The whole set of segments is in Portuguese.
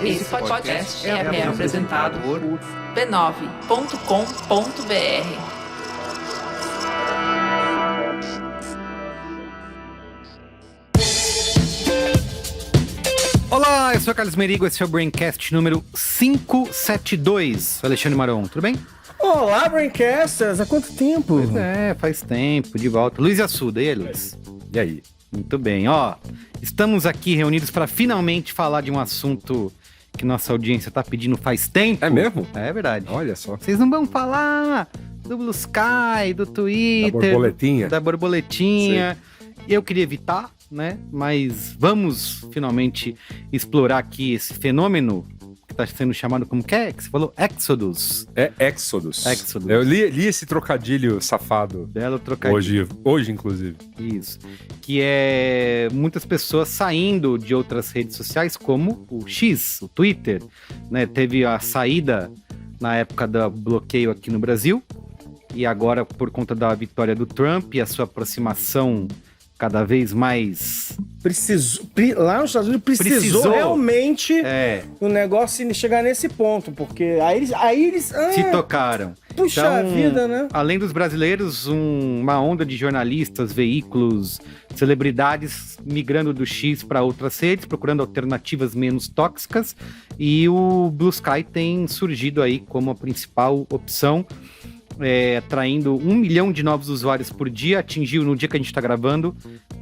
Esse podcast é apresentado por b9.com.br. Olá, eu sou o Carlos Merigo, esse é o Braincast número 572. Alexandre Maron, tudo bem? Olá, Braincasters! Há quanto tempo? Pois é, faz tempo, de volta. Luiz Assuda, e aí, Luiz? E aí? Muito bem, ó. Estamos aqui reunidos para finalmente falar de um assunto que nossa audiência tá pedindo faz tempo. É mesmo? É verdade. Olha só. Vocês não vão falar do Blue Sky, do Twitter... Da borboletinha. Da borboletinha. Eu queria evitar, né? Mas vamos finalmente explorar aqui esse fenômeno que tá sendo chamado como que é? Que você falou? Exodus. É Exodus. Exodus. Eu li esse trocadilho safado. Belo trocadilho. Hoje, inclusive. Isso. Que é muitas pessoas saindo de outras redes sociais, como o X, o Twitter, né? Teve a saída na época do bloqueio aqui no Brasil, e agora, por conta da vitória do Trump e a sua aproximação cada vez mais... Lá nos Estados Unidos precisou realmente o negócio chegar nesse ponto, porque aí eles se tocaram. Puxa então, vida, né? Além dos brasileiros, uma onda de jornalistas, veículos, celebridades migrando do X para outras redes, procurando alternativas menos tóxicas, e o Blue Sky tem surgido aí como a principal opção, atraindo 1 milhão de novos usuários por dia. Atingiu no dia que a gente está gravando,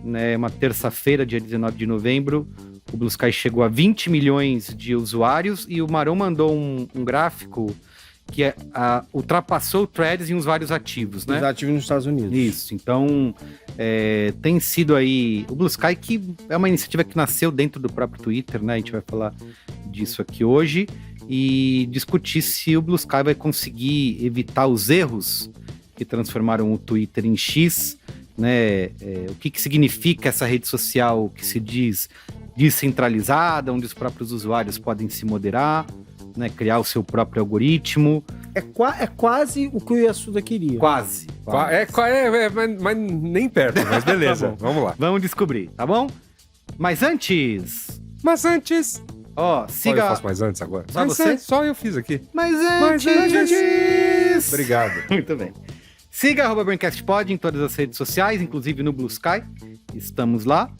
né, uma terça-feira, dia 19 de novembro, o Blue Sky chegou a 20 milhões de usuários, e o Maron mandou um gráfico que ultrapassou o Threads em uns vários ativos, né? Os ativos nos Estados Unidos. Isso, então tem sido aí o Blue Sky, que é uma iniciativa que nasceu dentro do próprio Twitter, né? A gente vai falar disso aqui hoje e discutir se o Blue Sky vai conseguir evitar os erros que transformaram o Twitter em X, né? O que significa essa rede social que se diz descentralizada, onde os próprios usuários podem se moderar, né? Criar o seu próprio algoritmo. É quase o que o Yasuda queria. Quase. Mas nem perto, mas beleza. Tá, vamos lá. Vamos descobrir, tá bom? Mas antes... Ó, siga... Eu faço mais antes agora? Só você? Só eu fiz aqui. Mas antes... Obrigado. Muito bem. Siga @BraincastPod em todas as redes sociais, inclusive no Blue Sky. Estamos lá,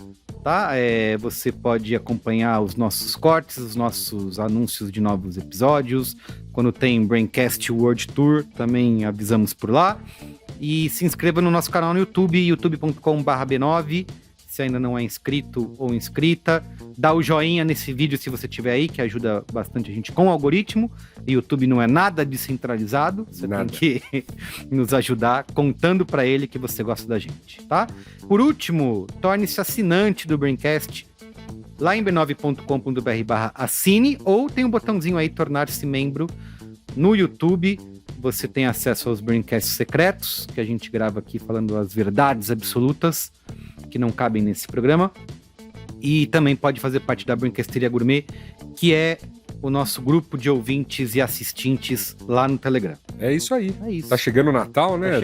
tá? Você pode acompanhar os nossos cortes, os nossos anúncios de novos episódios. Quando tem Braincast World Tour, também avisamos por lá. E se inscreva no nosso canal no YouTube, youtube.com/b9. Se ainda não é inscrito ou inscrita, dá o joinha nesse vídeo se você tiver aí, que ajuda bastante a gente com o algoritmo. O YouTube não é nada descentralizado, você tem que nos ajudar contando para ele que você gosta da gente, tá? Por último, torne-se assinante do Braincast lá em b9.com.br/assine, ou tem um botãozinho aí, tornar-se membro no YouTube. Você tem acesso aos Braincasts secretos, que a gente grava aqui falando as verdades absolutas que não cabem nesse programa. E também pode fazer parte da Braincasteria Gourmet, que é o nosso grupo de ouvintes e assistentes lá no Telegram. É isso aí. É isso. Tá chegando o Natal, né?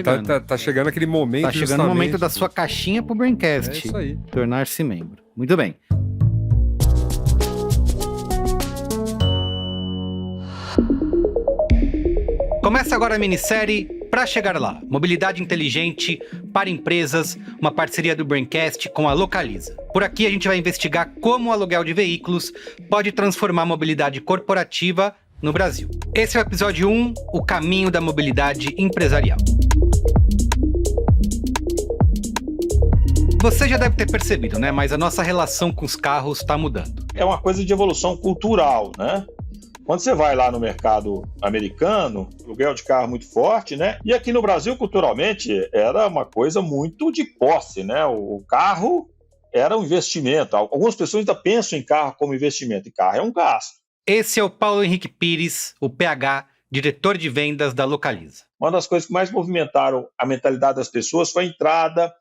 Tá chegando aquele momento. Tá chegando o momento da sua caixinha pro Braincast. É isso aí. Tornar-se membro. Muito bem. Começa agora a minissérie Pra Chegar Lá. Mobilidade inteligente para empresas, uma parceria do Braincast com a Localiza. Por aqui a gente vai investigar como o aluguel de veículos pode transformar a mobilidade corporativa no Brasil. Esse é o episódio 1, o caminho da mobilidade empresarial. Você já deve ter percebido, né? Mas a nossa relação com os carros está mudando. É uma coisa de evolução cultural, né? Quando você vai lá no mercado americano, aluguel de carro muito forte, né? E aqui no Brasil, culturalmente, era uma coisa muito de posse, né? O carro era um investimento. Algumas pessoas ainda pensam em carro como investimento, e carro é um gasto. Esse é o Paulo Henrique Pires, o PH, diretor de vendas da Localiza. Uma das coisas que mais movimentaram a mentalidade das pessoas foi a entrada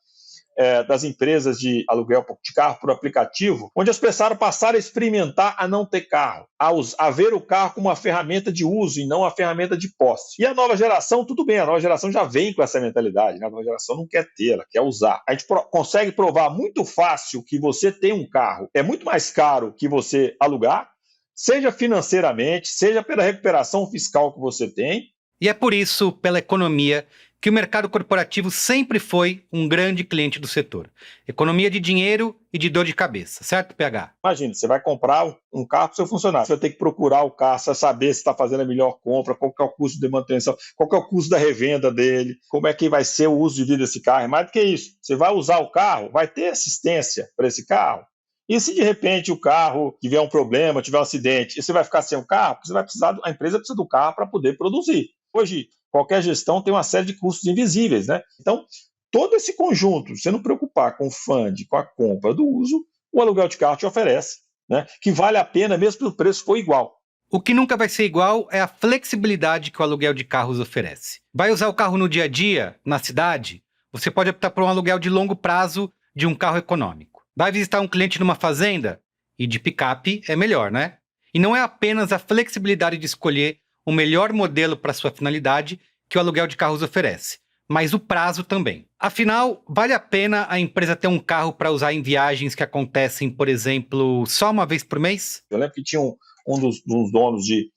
das empresas de aluguel de carro por aplicativo, onde as pessoas passaram a experimentar a não ter carro, a ver o carro como uma ferramenta de uso e não uma ferramenta de posse. E a nova geração, tudo bem, a nova geração já vem com essa mentalidade, né? A nova geração não quer ter, ela quer usar. A gente consegue provar muito fácil que você tem um carro, é muito mais caro que você alugar, seja financeiramente, seja pela recuperação fiscal que você tem. E é por isso, pela economia, que o mercado corporativo sempre foi um grande cliente do setor. Economia de dinheiro e de dor de cabeça, certo, PH? Imagina, você vai comprar um carro para o seu funcionário, você vai ter que procurar o carro, você vai saber se está fazendo a melhor compra, qual que é o custo de manutenção, qual que é o custo da revenda dele, como é que vai ser o uso de vida desse carro. É mais do que isso, você vai usar o carro, vai ter assistência para esse carro. E se de repente o carro tiver um problema, tiver um acidente, e você vai ficar sem o carro, você vai precisar, a empresa precisa do carro para poder produzir. Hoje, qualquer gestão tem uma série de custos invisíveis, né? Então, todo esse conjunto, se não preocupar com o fund, com a compra do uso, o aluguel de carro te oferece, né? Que vale a pena mesmo se o preço for igual. O que nunca vai ser igual é a flexibilidade que o aluguel de carros oferece. Vai usar o carro no dia a dia, na cidade? Você pode optar por um aluguel de longo prazo de um carro econômico. Vai visitar um cliente numa fazenda? E de picape é melhor, né? E não é apenas a flexibilidade de escolher o melhor modelo para sua finalidade que o aluguel de carros oferece, mas o prazo também. Afinal, vale a pena a empresa ter um carro para usar em viagens que acontecem, por exemplo, só uma vez por mês? Eu lembro que tinha um dos donos de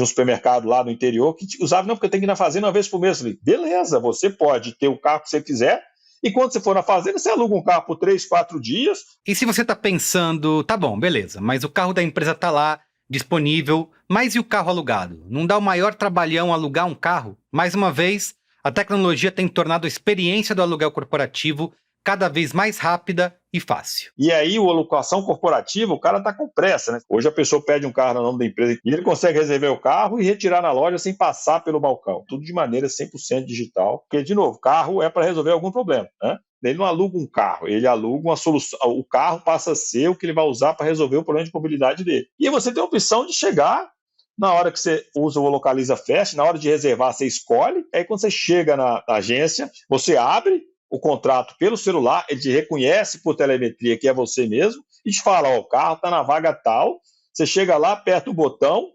um supermercado lá no interior que usava, não, porque tem que ir na fazenda uma vez por mês. Eu falei, beleza, você pode ter o carro que você quiser, e quando você for na fazenda, você aluga um carro por 3, 4 dias. E se você está pensando, tá bom, beleza, mas o carro da empresa está lá, disponível, mas e o carro alugado? Não dá o maior trabalhão alugar um carro? Mais uma vez, a tecnologia tem tornado a experiência do aluguel corporativo cada vez mais rápida e fácil. E aí, a alocação corporativa, o cara está com pressa, né? Hoje a pessoa pede um carro no nome da empresa e ele consegue reservar o carro e retirar na loja sem passar pelo balcão. Tudo de maneira 100% digital. Porque, de novo, carro é para resolver algum problema, né? Ele não aluga um carro, ele aluga uma solução. O carro passa a ser o que ele vai usar para resolver o problema de mobilidade dele. E você tem a opção de chegar na hora que você usa o Localiza Fast, na hora de reservar, você escolhe. Aí quando você chega na agência, você abre o contrato pelo celular, ele te reconhece por telemetria que é você mesmo e te fala, ó, o carro está na vaga tal, você chega lá, aperta o botão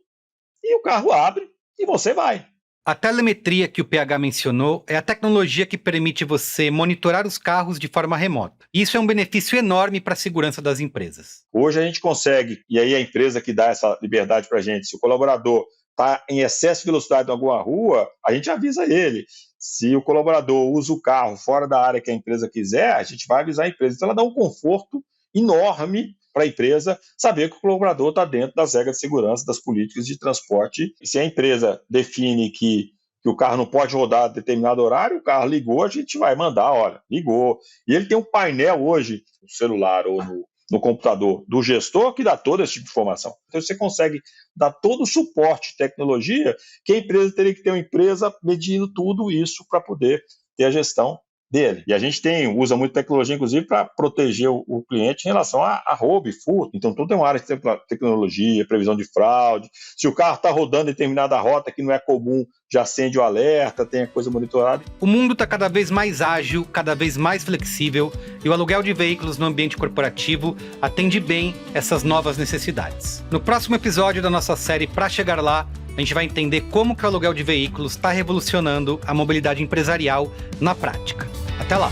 e o carro abre e você vai. A telemetria que o PH mencionou é a tecnologia que permite você monitorar os carros de forma remota. Isso é um benefício enorme para a segurança das empresas. Hoje a gente consegue, e aí a empresa que dá essa liberdade para a gente, se o colaborador está em excesso de velocidade em alguma rua, a gente avisa ele. Se o colaborador usa o carro fora da área que a empresa quiser, a gente vai avisar a empresa. Então ela dá um conforto enorme para a empresa saber que o colaborador está dentro das regras de segurança, das políticas de transporte. E se a empresa define que o carro não pode rodar a determinado horário, o carro ligou, a gente vai mandar, olha, ligou. E ele tem um painel hoje, no celular ou no computador do gestor, que dá todo esse tipo de informação. Então você consegue dar todo o suporte de tecnologia que a empresa teria que ter uma empresa medindo tudo isso para poder ter a gestão dele. E a gente usa muito tecnologia, inclusive, para proteger o cliente em relação a roubo e furto. Então, tudo é uma área de tecnologia, previsão de fraude. Se o carro está rodando em determinada rota que não é comum, já acende o alerta, tem a coisa monitorada. O mundo está cada vez mais ágil, cada vez mais flexível, e o aluguel de veículos no ambiente corporativo atende bem essas novas necessidades. No próximo episódio da nossa série Pra Chegar Lá, a gente vai entender como que o aluguel de veículos está revolucionando a mobilidade empresarial na prática. Até lá!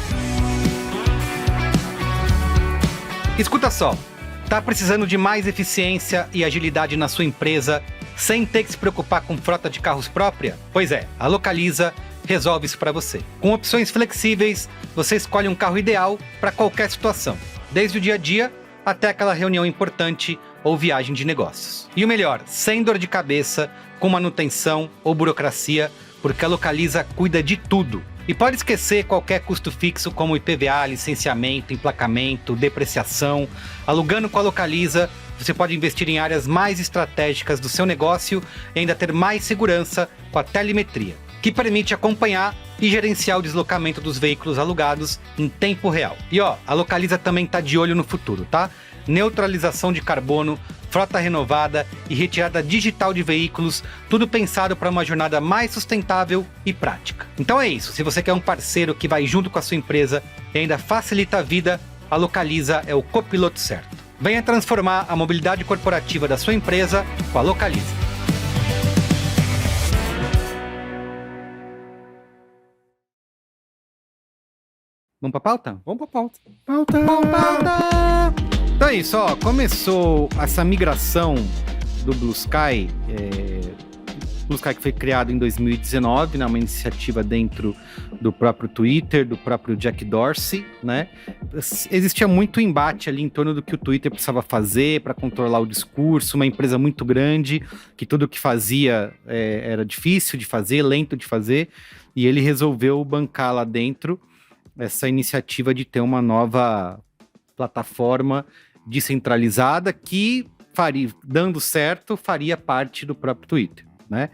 Escuta só, tá precisando de mais eficiência e agilidade na sua empresa sem ter que se preocupar com frota de carros própria? Pois é, a Localiza resolve isso para você. Com opções flexíveis, você escolhe um carro ideal para qualquer situação, desde o dia a dia até aquela reunião importante ou viagem de negócios. E o melhor, sem dor de cabeça, com manutenção ou burocracia, porque a Localiza cuida de tudo. E pode esquecer qualquer custo fixo como IPVA, licenciamento, emplacamento, depreciação. Alugando com a Localiza, você pode investir em áreas mais estratégicas do seu negócio e ainda ter mais segurança com a telemetria, que permite acompanhar e gerenciar o deslocamento dos veículos alugados em tempo real. E a Localiza também está de olho no futuro, tá? Neutralização de carbono frota renovada e retirada digital de veículos, tudo pensado para uma jornada mais sustentável e prática. Então é isso, se você quer um parceiro que vai junto com a sua empresa e ainda facilita a vida, a Localiza é o copiloto certo. Venha transformar a mobilidade corporativa da sua empresa com a Localiza. Vamos pra pauta? Vamos pra pauta. Pauta! Então é isso, ó. Começou essa migração do Blue Sky. Blue Sky que foi criado em 2019, né? Uma iniciativa dentro do próprio Twitter, do próprio Jack Dorsey, né? Existia muito embate ali em torno do que o Twitter precisava fazer para controlar o discurso, uma empresa muito grande, que tudo que fazia era difícil de fazer, lento de fazer, e ele resolveu bancar lá dentro essa iniciativa de ter uma nova plataforma descentralizada que, dando certo, faria parte do próprio Twitter, né?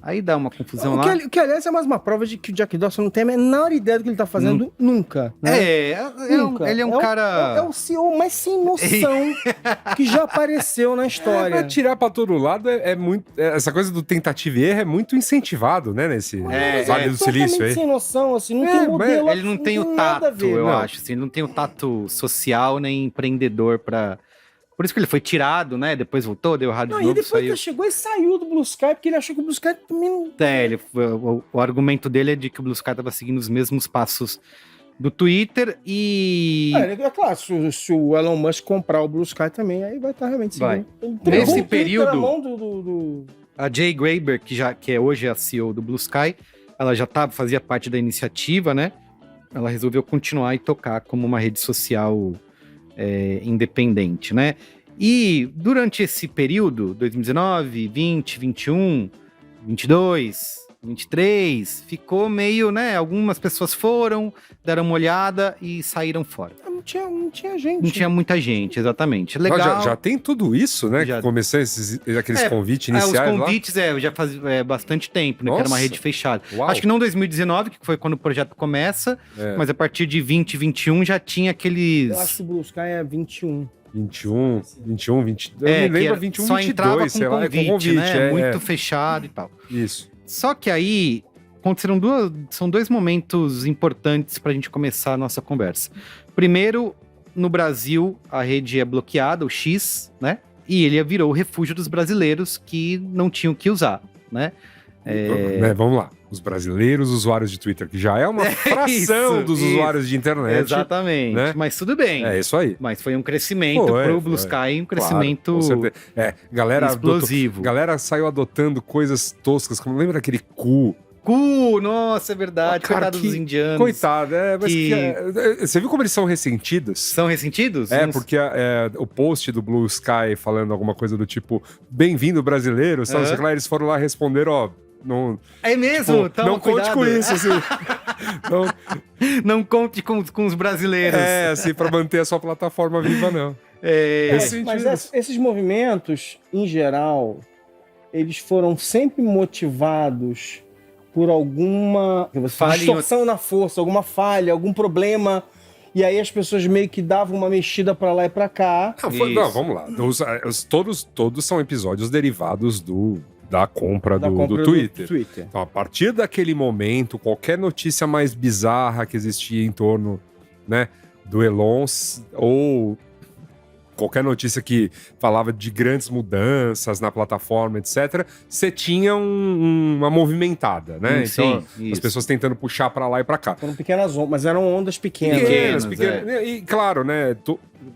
Aí dá uma confusão lá. Que, aliás, é mais uma prova de que o Jack Dorsey não tem a menor ideia do que ele tá fazendo nunca. Né? Nunca. Ele é um cara... É o CEO mais sem noção que já apareceu na história. Tirar pra todo lado é muito... essa coisa do tentativa e erro é muito incentivado, né? Nesse Vale do Silício aí. Sem noção, assim, não tem modelo. Ele não tem o tato, eu acho. Assim, ele não tem o tato social nem empreendedor pra... Por isso que ele foi tirado, né? Depois voltou, deu errado de novo, e depois saiu. ele chegou e saiu do Blue Sky, porque ele achou que o Blue Sky também não... O argumento dele é de que o Blue Sky estava seguindo os mesmos passos do Twitter e... É claro, se o Elon Musk comprar o Blue Sky também, aí vai estar realmente seguindo. Nesse período, a Jay Graeber, que hoje é a CEO do Blue Sky, ela já fazia parte da iniciativa, né? Ela resolveu continuar e tocar como uma rede social... independente, né? E durante esse período, 2019, 20, 21, 22, 23, ficou meio, né? Algumas pessoas foram, deram uma olhada e saíram fora. Não tinha gente. Não tinha muita gente, exatamente. Legal. Já tem tudo isso, né? Já. Que começou aqueles convites iniciais os convites, já faz bastante tempo, né? Que era uma rede fechada. Uau. Acho que não 2019, que foi quando o projeto começa, mas a partir de 20, 21 já tinha aqueles... Eu acho que o Blue Sky é 21. 21, 20... Eu me lembro 21, só 22, entrava com sei lá, convite, com convite, né? Muito fechado e tal. Isso. Só que aí aconteceram são dois momentos importantes para a gente começar a nossa conversa. Primeiro, no Brasil, a rede é bloqueada, o X, né? E ele virou o refúgio dos brasileiros que não tinham o que usar, né? Vamos lá. Os brasileiros usuários de Twitter, que já é uma fração dos usuários de internet. Exatamente, né? Mas tudo bem. É isso aí. Mas foi um crescimento pro Blue Sky, um crescimento galera explosivo. Galera saiu adotando coisas toscas, como lembra aquele cu? Nossa, é verdade. Coitado dos indianos. Coitado, você viu como eles são ressentidos? São ressentidos? Porque o post do Blue Sky falando alguma coisa do tipo, bem-vindo brasileiro, sabe? Eles foram lá responder, não, é mesmo? Tipo, não conte com isso, assim. Não conte com os brasileiros. Assim, pra manter a sua plataforma viva, não. Mas esses movimentos, em geral, eles foram sempre motivados por alguma distorção na força, alguma falha, algum problema. E aí as pessoas meio que davam uma mexida pra lá e pra cá. Não, vamos lá. Todos são episódios derivados da compra do Twitter. Então, a partir daquele momento, qualquer notícia mais bizarra que existia em torno, né, do Elon, ou qualquer notícia que falava de grandes mudanças na plataforma, etc., você tinha uma movimentada, né? Então, as pessoas tentando puxar pra lá e pra cá. Foram pequenas ondas, mas eram ondas pequenas. E claro, né,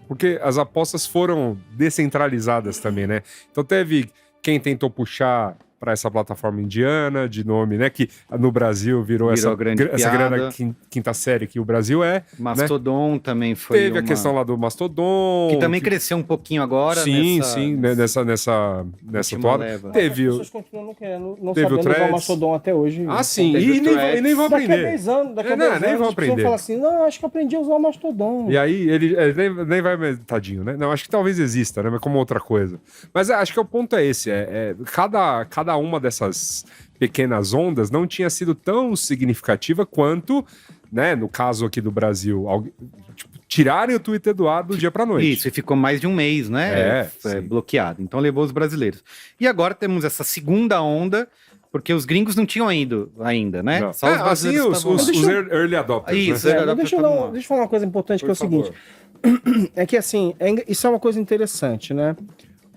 porque as apostas foram descentralizadas também, né? Então teve quem tentou puxar para essa plataforma indiana, de nome, né? Que no Brasil virou essa grande quinta série que o Brasil é. Mastodon, né? Também foi. Teve a questão lá do Mastodon. Que também cresceu um pouquinho agora. Nessa toada. Teve as pessoas continuam não sabendo usar o Mastodon até hoje. Sim, e nem vão aprender. Daqui a 10 anos, nem vão aprender. Falar assim, não, acho que aprendi a usar o Mastodon. E aí, ele nem vai, tadinho, né? Não, acho que talvez exista, né? Mas como outra coisa. Mas acho que o ponto é esse, cada uma dessas pequenas ondas não tinha sido tão significativa quanto, né, no caso aqui do Brasil, tirarem o Twitter do ar do dia pra noite. Isso, e ficou mais de um mês, né? Bloqueado. Então levou os brasileiros. E agora temos essa segunda onda, porque os gringos não tinham ido ainda, né? Não. Só os brasileiros assim, os early adopters. Isso, né? Deixa eu falar uma coisa importante, que é o seguinte. É que assim, isso é uma coisa interessante, né?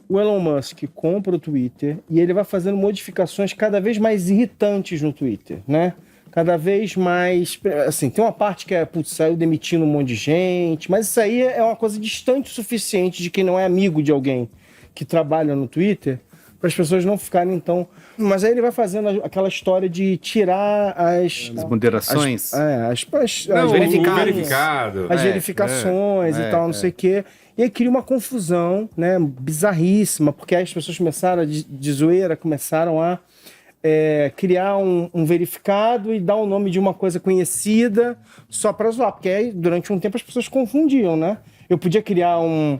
O Elon Musk compra o Twitter e ele vai fazendo modificações cada vez mais irritantes no Twitter, né? Cada vez mais... Assim, tem uma parte que saiu demitindo um monte de gente, mas isso aí é uma coisa distante o suficiente de quem não é amigo de alguém que trabalha no Twitter, para as pessoas não ficarem tão... Mas aí ele vai fazendo aquela história de tirar as moderações. As verificações e tal, não sei o quê. E aí cria uma confusão, né, bizarríssima, porque aí as pessoas começaram, de zoeira, começaram a criar um verificado e dar o nome de uma coisa conhecida só para zoar, porque aí durante um tempo as pessoas confundiam, né? Eu podia criar um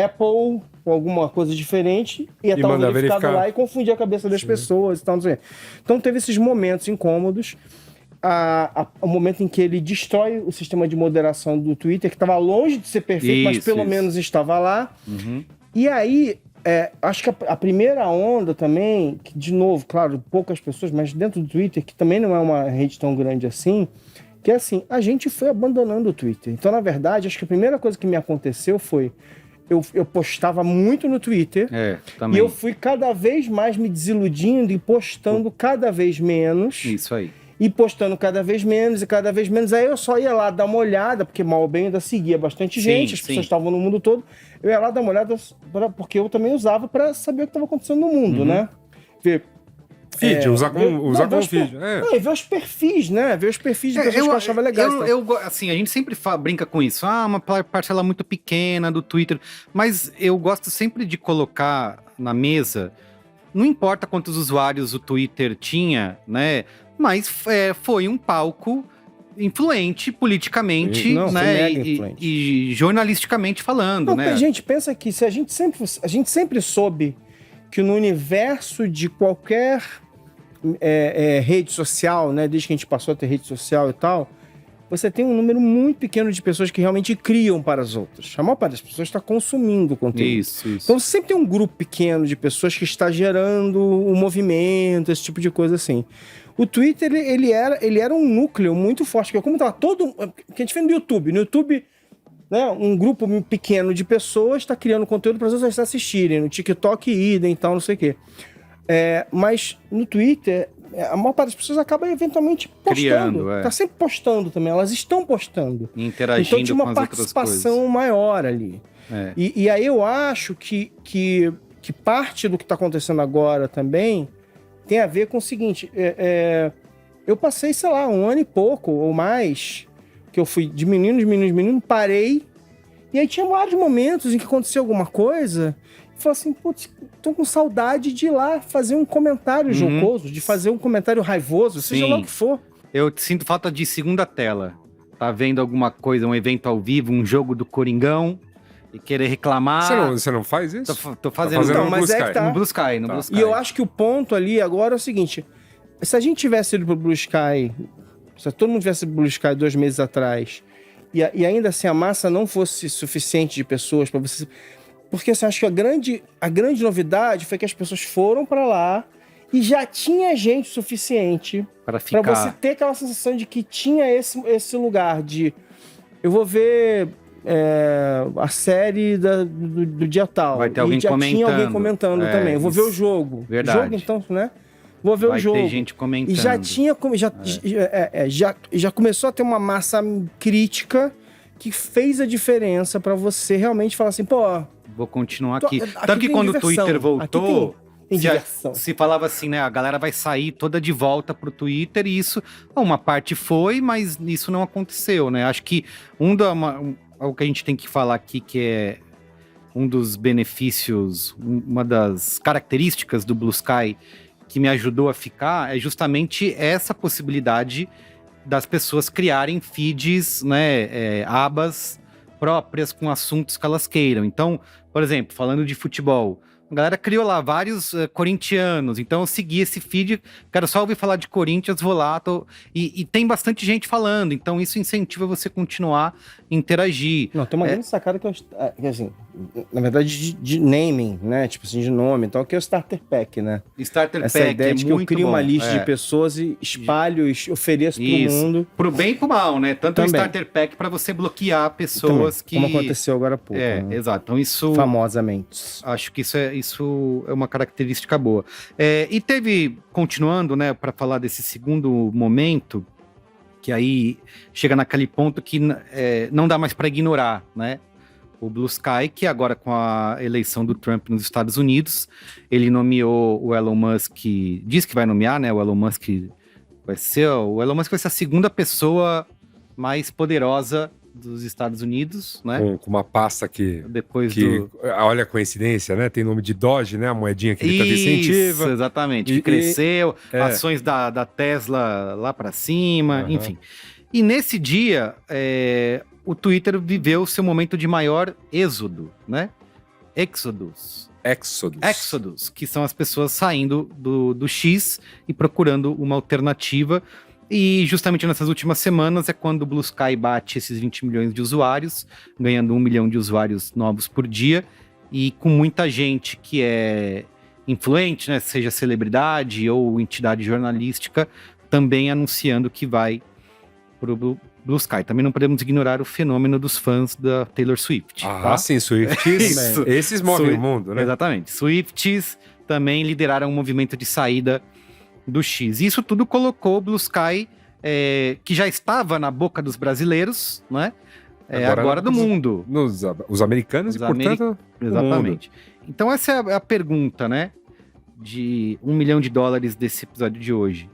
Apple ou alguma coisa diferente e ia estar um verificado lá e confundir a cabeça das pessoas e tal, não sei. Então teve esses momentos incômodos. O momento em que ele destrói o sistema de moderação do Twitter, que estava longe de ser perfeito, mas pelo menos estava lá. Uhum. E aí, acho que a primeira onda também, que de novo, claro, poucas pessoas, mas dentro do Twitter, que também não é uma rede tão grande assim, que é assim, a gente foi abandonando o Twitter. Então, na verdade, acho que a primeira coisa que me aconteceu foi... Eu postava muito no Twitter também. E eu fui cada vez mais me desiludindo e postando cada vez menos. Isso aí. E postando cada vez menos e cada vez menos. Aí eu só ia lá dar uma olhada, porque mal ou bem ainda seguia bastante gente, as pessoas estavam no mundo todo. Eu ia lá dar uma olhada, porque eu também usava para saber o que estava acontecendo no mundo, né? Ver feed, usar como feed. E ver os perfis, né? Ver os perfis de pessoas que eu achava legais. Assim, a gente sempre brinca com isso. Uma parcela muito pequena do Twitter. Mas eu gosto sempre de colocar na mesa, não importa quantos usuários o Twitter tinha, né? Mas foi um palco influente politicamente, né? E jornalisticamente falando, né? Gente, pensa que se a gente sempre soube que no universo de qualquer rede social, né, desde que a gente passou a ter rede social e tal, você tem um número muito pequeno de pessoas que realmente criam para as outras. A maior parte das pessoas está consumindo conteúdo. Isso. Então você sempre tem um grupo pequeno de pessoas que está gerando um movimento, esse tipo de coisa assim. O Twitter, ele era um núcleo muito forte, porque como estava todo... que a gente vê no YouTube. No YouTube, né, um grupo pequeno de pessoas está criando conteúdo para as outras assistirem. No TikTok, idem e tal, não sei o quê. Mas no Twitter, a maior parte das pessoas acaba eventualmente postando. Tá sempre postando também, elas estão postando. Interagindo então tinha uma participação maior ali. E aí eu acho que parte do que está acontecendo agora também tem a ver com o seguinte, eu passei, sei lá, 1 ano e pouco ou mais, que eu fui diminuindo, parei, e aí tinha vários momentos em que aconteceu alguma coisa, e falei assim, putz, tô com saudade de ir lá fazer um comentário jocoso, de fazer um comentário raivoso, seja lá o que for. Eu sinto falta de segunda tela, tá vendo alguma coisa, um evento ao vivo, um jogo do Coringão, e querer reclamar... Você não faz isso? Tô fazendo no Blue Sky. No Blue Sky, no Blue Sky. E eu acho que o ponto ali agora é o seguinte, se a gente tivesse ido pro Blue Sky, se todo mundo tivesse ido pro Blue Sky 2 meses atrás, e ainda assim a massa não fosse suficiente de pessoas para você... Porque assim, acho que a grande novidade foi que as pessoas foram para lá e já tinha gente suficiente para você ter aquela sensação de que tinha esse lugar de... Eu vou ver... a série do dia tal. Vai ter alguém comentando. Tinha alguém comentando também. Eu vou ver o jogo. Verdade. Jogo, então, né? Vou ver o jogo. Vai ter gente comentando. E já tinha... Já começou a ter uma massa crítica que fez a diferença pra você realmente falar assim, pô... Vou continuar aqui. Tanto que quando o Twitter voltou... Se falava assim, né? A galera vai sair toda de volta pro Twitter e isso... Uma parte foi, mas isso não aconteceu, né? Acho que algo que a gente tem que falar aqui, que é um dos benefícios, uma das características do Blue Sky que me ajudou a ficar, é justamente essa possibilidade das pessoas criarem feeds, né, abas próprias com assuntos que elas queiram. Então, por exemplo, falando de futebol, a galera criou lá vários corintianos, então eu segui esse feed, quero só ouvir falar de Corinthians, vou lá, e tem bastante gente falando, então isso incentiva você continuar a interagir. Não, tem uma grande sacada que assim, na verdade, de naming, né, tipo assim, de nome, então que é o Starter Pack, né? Starter Essa Pack ideia de que eu crio uma lista de pessoas e espalho, ofereço pro mundo. Pro bem e pro mal, né? Tanto o Starter Pack para você bloquear pessoas que... Como aconteceu agora há pouco. né? Exato. Então isso... famosamente. Acho que isso é uma característica boa. E teve, continuando, né, para falar desse segundo momento, que aí chega naquele ponto que não dá mais para ignorar, né? O Blue Sky, que agora com a eleição do Trump nos Estados Unidos, ele nomeou o Elon Musk, diz que vai nomear, né? O Elon Musk vai ser a segunda pessoa mais poderosa dos Estados Unidos, né? Com uma pasta que depois olha a coincidência, né? Tem nome de Doge, né? A moedinha que ele tanto incentiva. Exatamente. Que cresceu, ações da Tesla lá para cima, enfim. E nesse dia, o Twitter viveu seu momento de maior êxodo, né? Exodus, que são as pessoas saindo do X e procurando uma alternativa. E justamente nessas últimas semanas é quando o Blue Sky bate esses 20 milhões de usuários, ganhando 1 milhão de usuários novos por dia, e com muita gente que é influente, né, seja celebridade ou entidade jornalística, também anunciando que vai pro Blue Sky. Também não podemos ignorar o fenômeno dos fãs da Taylor Swift. Tá? Sim, Swifties. Esses movem o mundo, né? Exatamente. Swifties também lideraram um movimento de saída do X. E isso tudo colocou o Blue Sky, que já estava na boca dos brasileiros, né? Agora do mundo. Os americanos portanto, exatamente. Então essa é a pergunta, né? De $1 milhão desse episódio de hoje.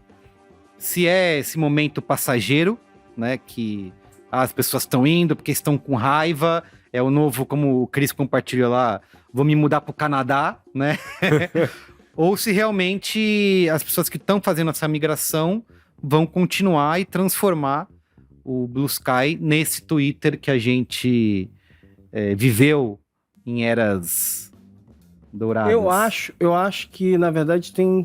Se é esse momento passageiro, né? Que as pessoas estão indo porque estão com raiva, é o novo, como o Chris compartilhou lá, vou me mudar pro Canadá, né? Ou se realmente as pessoas que estão fazendo essa migração vão continuar e transformar o Blue Sky nesse Twitter que a gente viveu em eras douradas. Eu acho que, na verdade, tem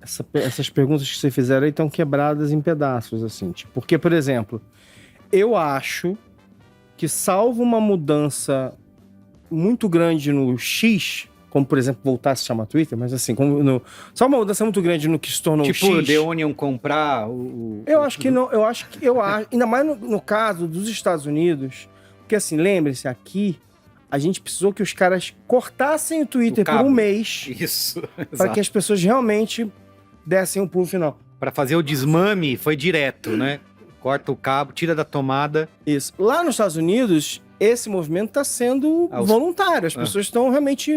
essas perguntas que você fizeram aí estão quebradas em pedaços, assim. Tipo, porque, por exemplo, eu acho que salvo uma mudança muito grande no X... como, por exemplo, voltar a se chamar Twitter, mas assim, só uma mudança muito grande no que se tornou o X. Tipo, The Onion comprar Eu acho que não, ainda mais no caso dos Estados Unidos, porque assim, lembre-se, aqui, a gente precisou que os caras cortassem o Twitter por um mês. Isso, para que as pessoas realmente dessem o pulo final. Para fazer o desmame, foi direto, né? Corta o cabo, tira da tomada. Isso. Lá nos Estados Unidos, esse movimento está sendo voluntário. As pessoas estão realmente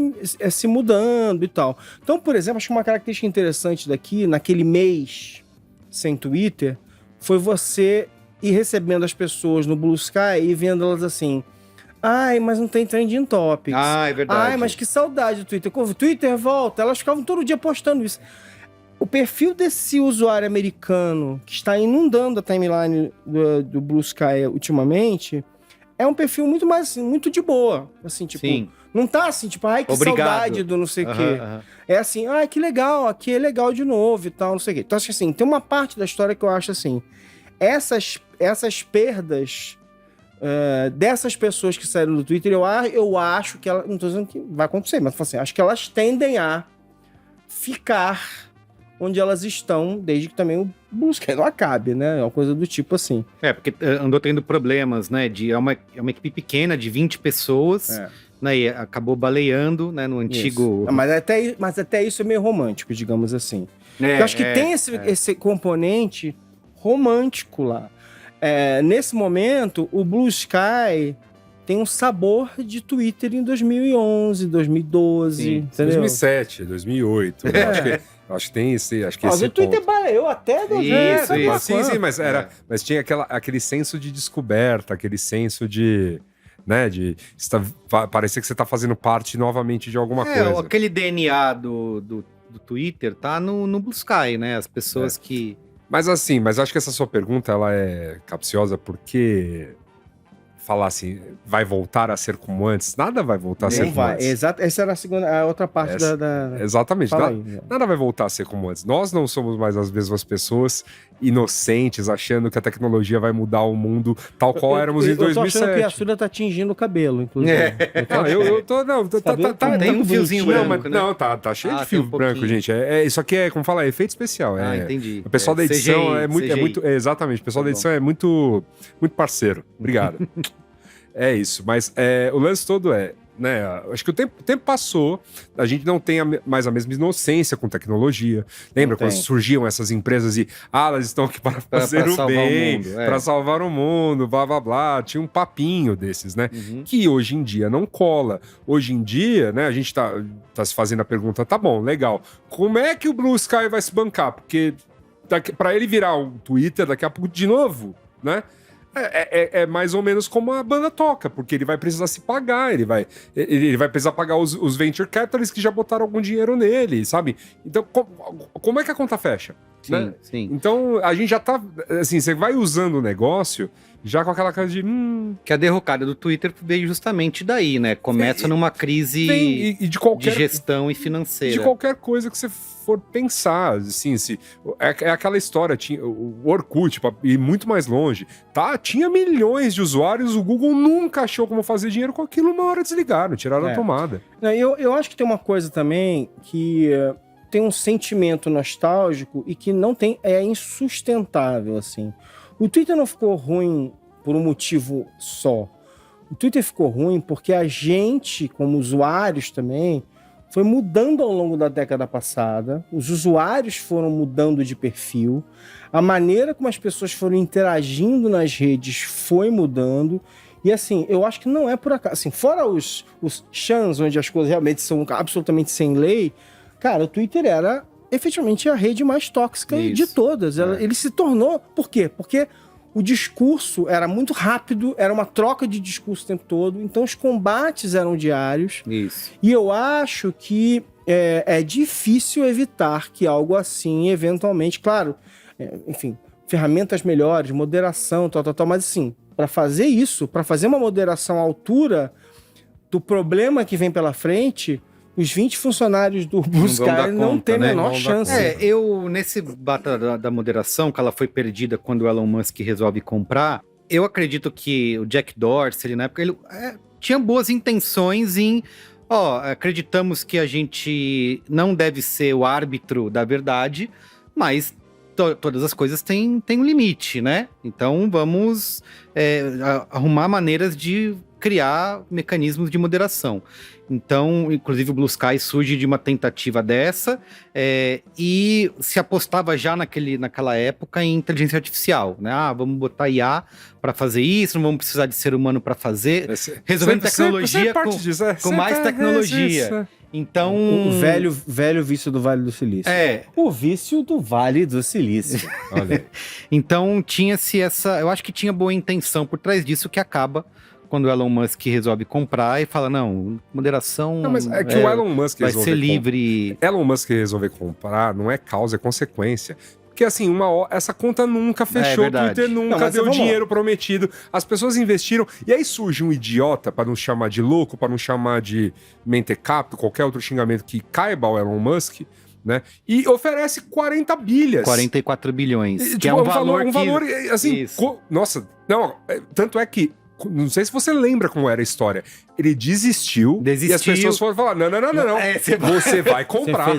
se mudando e tal. Então, por exemplo, acho que uma característica interessante daqui, naquele mês sem Twitter, foi você ir recebendo as pessoas no Blue Sky e vendo elas assim... Ai, mas não tem trending topics. Ah, é verdade. Ai, mas que saudade do Twitter. Quando o Twitter volta, elas ficavam todo dia postando isso. O perfil desse usuário americano que está inundando a timeline do Blue Sky ultimamente é um perfil muito mais, assim, muito de boa. Assim, tipo, sim. Não tá assim, tipo, ai, que saudade do não sei o quê. É assim, ai, que legal, aqui é legal de novo e tal, não sei o quê. Então, acho que assim, tem uma parte da história que eu acho assim, essas perdas... dessas pessoas que saíram do Twitter, eu acho que elas, não tô dizendo que vai acontecer, mas assim, acho que elas tendem a ficar onde elas estão, desde que também o Blue Sky não acabe, né? É uma coisa do tipo assim. Porque andou tendo problemas, né? É uma equipe pequena de 20 pessoas, né? E acabou baleando, né? No antigo... Mas até isso é meio romântico, digamos assim. Eu acho que tem esse componente romântico lá. Nesse momento, o Blue Sky tem um sabor de Twitter em 2011, 2012, sim, entendeu? 2007, 2008. Acho que tem esse, acho que esse o Twitter baleou até 2008. Sim, mas tinha aquele senso de descoberta, aquele senso de... né, parecer que você tá fazendo parte novamente de alguma coisa. Aquele DNA do Twitter tá no Blue Sky, né? As pessoas que... Mas acho que essa sua pergunta, ela é capciosa porque falar assim, vai voltar a ser como antes? Nada vai voltar a ser como antes. Exato. Essa era a outra parte da... Exatamente. Nada vai voltar a ser como antes. Nós não somos mais as mesmas pessoas inocentes, achando que a tecnologia vai mudar o mundo tal qual éramos em 2007. Eu tô achando que a Sura tá tingindo o cabelo, inclusive. Tem um fiozinho branco, né? Não, tá cheio de fio branco, gente. Isso aqui é, como falar, efeito especial. Entendi. O pessoal da edição é muito... exatamente, o pessoal da edição é muito parceiro. Obrigado. É isso, mas o lance todo né, acho que o tempo passou, a gente não tem mais a mesma inocência com tecnologia. Lembra quando surgiam essas empresas e elas estão aqui para fazer o bem, para salvar o mundo, blá blá blá. Tinha um papinho desses, né? Que hoje em dia não cola. Hoje em dia, né, a gente tá se fazendo a pergunta, tá bom, legal. Como é que o Blue Sky vai se bancar? Porque para ele virar o Twitter daqui a pouco de novo, né? É mais ou menos como a banda toca, porque ele vai precisar se pagar, ele vai precisar pagar os venture capitalists que já botaram algum dinheiro nele, sabe? Então, como é que a conta fecha? Sim, né? sim. Então, a gente já tá, assim, você vai usando o negócio já com aquela coisa de... Que a derrocada do Twitter veio justamente daí, né? Começa numa crise de gestão e financeira. De qualquer coisa que você for pensar, assim, é aquela história, tinha o Orkut, ir muito mais longe, tinha milhões de usuários, o Google nunca achou como fazer dinheiro com aquilo, uma hora desligaram, tiraram a tomada. Eu acho que tem uma coisa também que tem um sentimento nostálgico e que não tem, é insustentável, assim. O Twitter não ficou ruim por um motivo só. O Twitter ficou ruim porque a gente, como usuários também, foi mudando ao longo da década passada, os usuários foram mudando de perfil, a maneira como as pessoas foram interagindo nas redes foi mudando, e assim, eu acho que não é por acaso, assim, fora os chans, onde as coisas realmente são absolutamente sem lei, cara, o Twitter era efetivamente a rede mais tóxica de todas. Ele se tornou... Por quê? Porque o discurso era muito rápido, era uma troca de discurso o tempo todo, então os combates eram diários. Isso. E eu acho que é difícil evitar que algo assim, eventualmente, claro, enfim, ferramentas melhores, moderação, tal, mas assim, para fazer isso, para fazer uma moderação à altura do problema que vem pela frente... Os 20 funcionários do Blue Sky não tem a menor chance. Nesse bata da moderação, que ela foi perdida quando o Elon Musk resolve comprar, eu acredito que o Jack Dorsey, na época, ele tinha boas intenções em... acreditamos que a gente não deve ser o árbitro da verdade, mas todas as coisas têm um limite, né? Então vamos arrumar maneiras de criar mecanismos de moderação. Então, inclusive o Blue Sky surge de uma tentativa dessa e se apostava já naquela época em inteligência artificial, né? Vamos botar IA para fazer isso, não vamos precisar de ser humano para fazer, resolvendo tecnologia com mais tecnologia. Então... O velho vício do Vale do Silício. O vício do Vale do Silício. Olha. Então, tinha-se essa... Eu acho que tinha boa intenção por trás disso, que acaba quando o Elon Musk resolve comprar e fala, não, moderação... Não, mas é que o Elon Musk vai ser livre... Elon Musk resolver comprar não é causa, é consequência. Porque assim, essa conta nunca fechou, o Twitter nunca deu dinheiro prometido, as pessoas investiram, e aí surge um idiota, para não chamar de louco, para não chamar de mentecapto, qualquer outro xingamento que caiba ao Elon Musk, né? E oferece 40 bilhas. 44 bilhões, que é um valor assim, nossa, não, tanto é que não sei se você lembra como era a história. Ele desistiu. E as pessoas foram falar, não. Você vai comprar.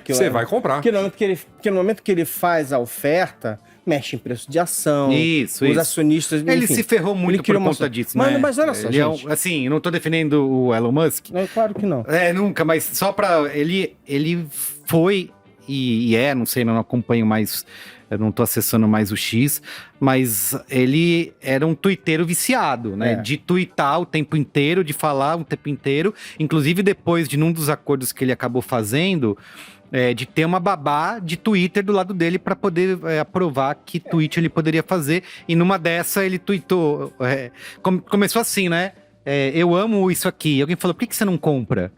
Você vai comprar. Porque no momento que ele faz a oferta, mexe em preço de ação. Os acionistas... Ele se ferrou muito por conta disso, né? Mas olha só, gente. Assim, não tô defendendo o Elon Musk. Claro que não. Nunca, mas só pra... Ele foi e não sei, não acompanho mais... Eu não tô acessando mais o X, mas ele era um tuiteiro viciado, né? De tuitar o tempo inteiro, de falar o tempo inteiro. Inclusive, depois de um dos acordos que ele acabou fazendo, de ter uma babá de Twitter do lado dele para poder aprovar que tweet ele poderia fazer. E numa dessa, ele tweetou... começou assim, né? Eu amo isso aqui. E alguém falou, por que você não compra?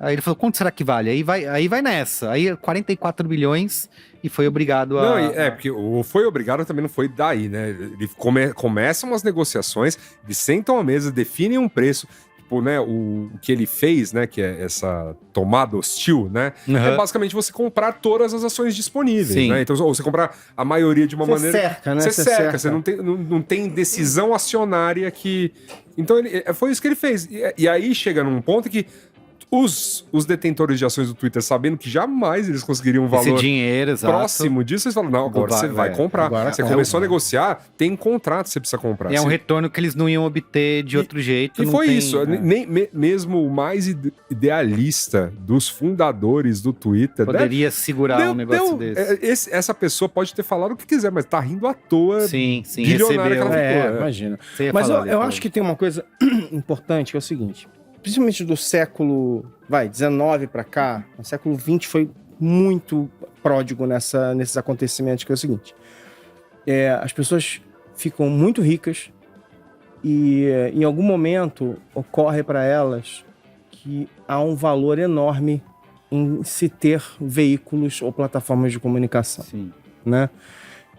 Aí ele falou, quanto será que vale? Aí vai nessa. Aí 44 bilhões e foi obrigado a... Não, porque o foi obrigado também não foi daí, né? Ele começam umas negociações, eles sentam à mesa, definem um preço. Tipo, né, o que ele fez, né, que é essa tomada hostil, né, é basicamente você comprar todas as ações disponíveis, né? Então, ou você comprar a maioria de uma maneira... Cerca, né? Você cerca, você não tem decisão acionária que... Então, foi isso que ele fez. E aí chega num ponto que os detentores de ações do Twitter, sabendo que jamais eles conseguiriam um valor dinheiro, próximo disso, eles falam, não, agora você vai comprar. Agora você começou a negociar, tem contrato, você precisa comprar. É um retorno que eles não iam obter de outro jeito. E foi isso. Mesmo o mais idealista dos fundadores do Twitter... Poderia segurar um negócio desse. Essa pessoa pode ter falado o que quiser, mas tá rindo à toa. Sim, bilionária que ela ficou. Imagina. Mas eu acho que tem uma coisa importante, que é o seguinte... Principalmente do século, 19 para cá, o século 20 foi muito pródigo nesses acontecimentos, que é o seguinte. As pessoas ficam muito ricas e em algum momento ocorre para elas que há um valor enorme em se ter veículos ou plataformas de comunicação. Sim. Né?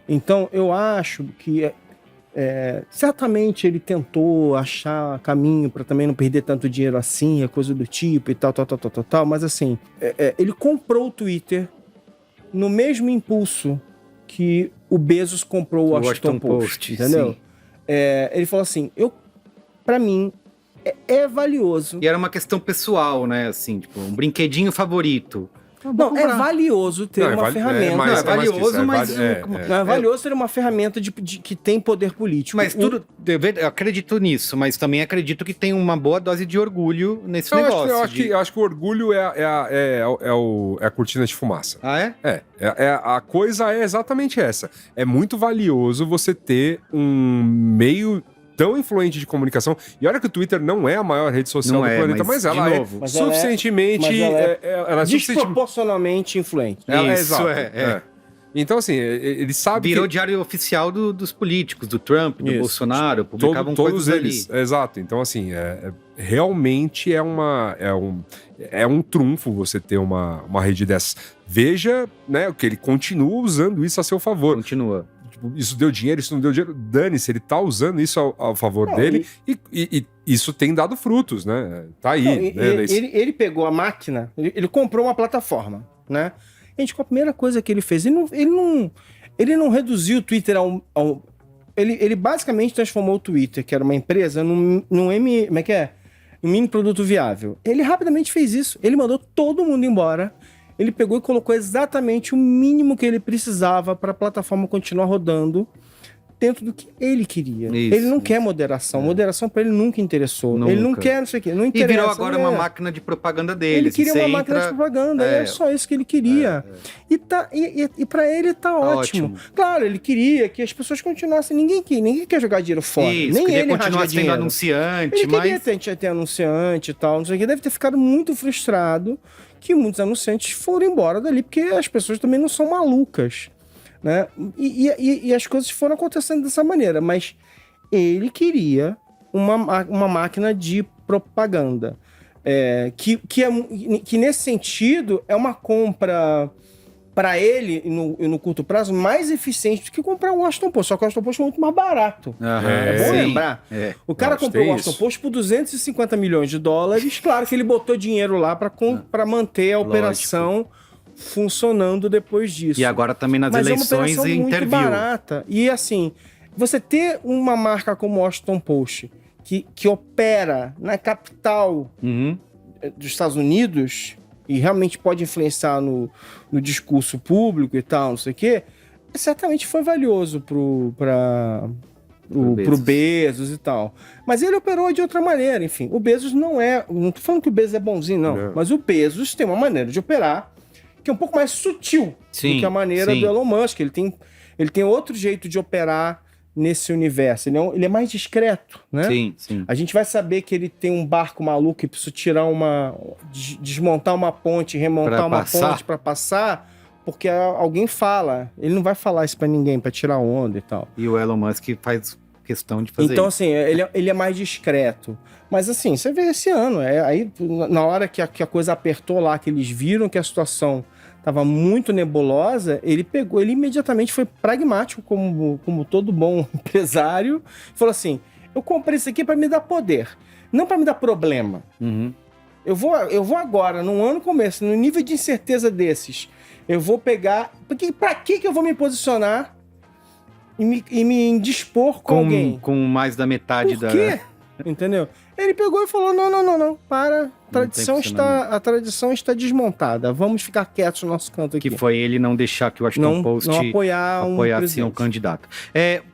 Então, eu acho que certamente ele tentou achar caminho para também não perder tanto dinheiro assim, coisa do tipo e tal, mas assim, ele comprou o Twitter no mesmo impulso que o Bezos comprou o Washington Post, entendeu? Ele falou assim, para mim, é valioso. E era uma questão pessoal, né, assim, tipo, um brinquedinho favorito. Não, é valioso ter uma ferramenta. Não é valioso, mas... Não é valioso ter uma ferramenta que tem poder político. Mas tudo... Eu acredito nisso, mas também acredito que tem uma boa dose de orgulho nesse negócio. Eu acho que o orgulho é a cortina de fumaça. Ah, é? A coisa é exatamente essa. É muito valioso você ter um meio... tão influente de comunicação, e olha que o Twitter não é a maior rede social do planeta, mas ela é suficientemente... Ela é desproporcionalmente influente. Isso, Então, assim, ele sabe virou diário oficial dos políticos, do Trump, do Bolsonaro, publicavam todos coisas eles. ali. Exato. Então, assim, realmente é um trunfo você ter uma rede dessa. Veja, né, que ele continua usando isso a seu favor. Continua. Isso deu dinheiro, isso não deu dinheiro. Dane-se, ele tá usando isso ao favor dele e isso tem dado frutos, né? Tá aí. Ele pegou a máquina, ele comprou uma plataforma, né? Gente, qual a primeira coisa que ele fez? Ele não reduziu o Twitter ele basicamente transformou o Twitter, que era uma empresa, num mini produto viável. Ele rapidamente fez isso. Ele mandou todo mundo embora. Ele pegou e colocou exatamente o mínimo que ele precisava para a plataforma continuar rodando dentro do que ele queria. Ele não quer moderação. Moderação para ele nunca interessou. Ele não quer não sei o quê. Não interessa. E virou agora uma máquina de propaganda dele. Ele queria uma máquina de propaganda. É só isso que ele queria. E para ele tá ótimo. Claro, ele queria que as pessoas continuassem. Ninguém quer jogar dinheiro fora. Isso, nem ele continuar sendo anunciante. Ele queria ter anunciante e tal. Não sei o que. Deve ter ficado muito frustrado que muitos anunciantes foram embora dali, porque as pessoas também não são malucas, né? E as coisas foram acontecendo dessa maneira, mas ele queria uma máquina de propaganda, que nesse sentido é uma compra para ele, no curto prazo, mais eficiente do que comprar o Washington Post. Só que o Washington Post é muito mais barato. É bom lembrar. O cara comprou o Washington Post por $250 milhões. Claro que ele botou dinheiro lá para manter a operação funcionando depois disso. E agora também nas eleições é uma operação muito barata. E assim, você ter uma marca como o Washington Post que opera na capital dos Estados Unidos e realmente pode influenciar no discurso público e tal, não sei o quê, certamente foi valioso pro Bezos e tal. Mas ele operou de outra maneira, enfim. O Bezos não tô falando que o Bezos é bonzinho, não. Mas o Bezos tem uma maneira de operar que é um pouco mais sutil do que a maneira do Elon Musk. Ele tem outro jeito de operar nesse universo. Ele é mais discreto, né? Sim. A gente vai saber que ele tem um barco maluco e precisa desmontar uma ponte, remontar uma ponte para passar, porque alguém fala. Ele não vai falar isso para ninguém, para tirar onda e tal. E o Elon Musk faz questão de fazer então, isso. Assim, ele é mais discreto. Mas assim, você vê esse ano, aí na hora que a coisa apertou lá, que eles viram que a situação estava muito nebulosa, ele imediatamente foi pragmático, como todo bom empresário, falou assim, eu comprei isso aqui para me dar poder, não para me dar problema. Uhum. Eu vou agora, num ano começo, no nível de incerteza desses, eu vou pegar... Para que eu vou me posicionar e me indispor com alguém? Com mais da metade Por quê? Entendeu? Ele pegou e falou, não, para, a tradição está desmontada, vamos ficar quietos no nosso canto aqui. Que foi ele não deixar que o Washington Post não apoiasse um candidato.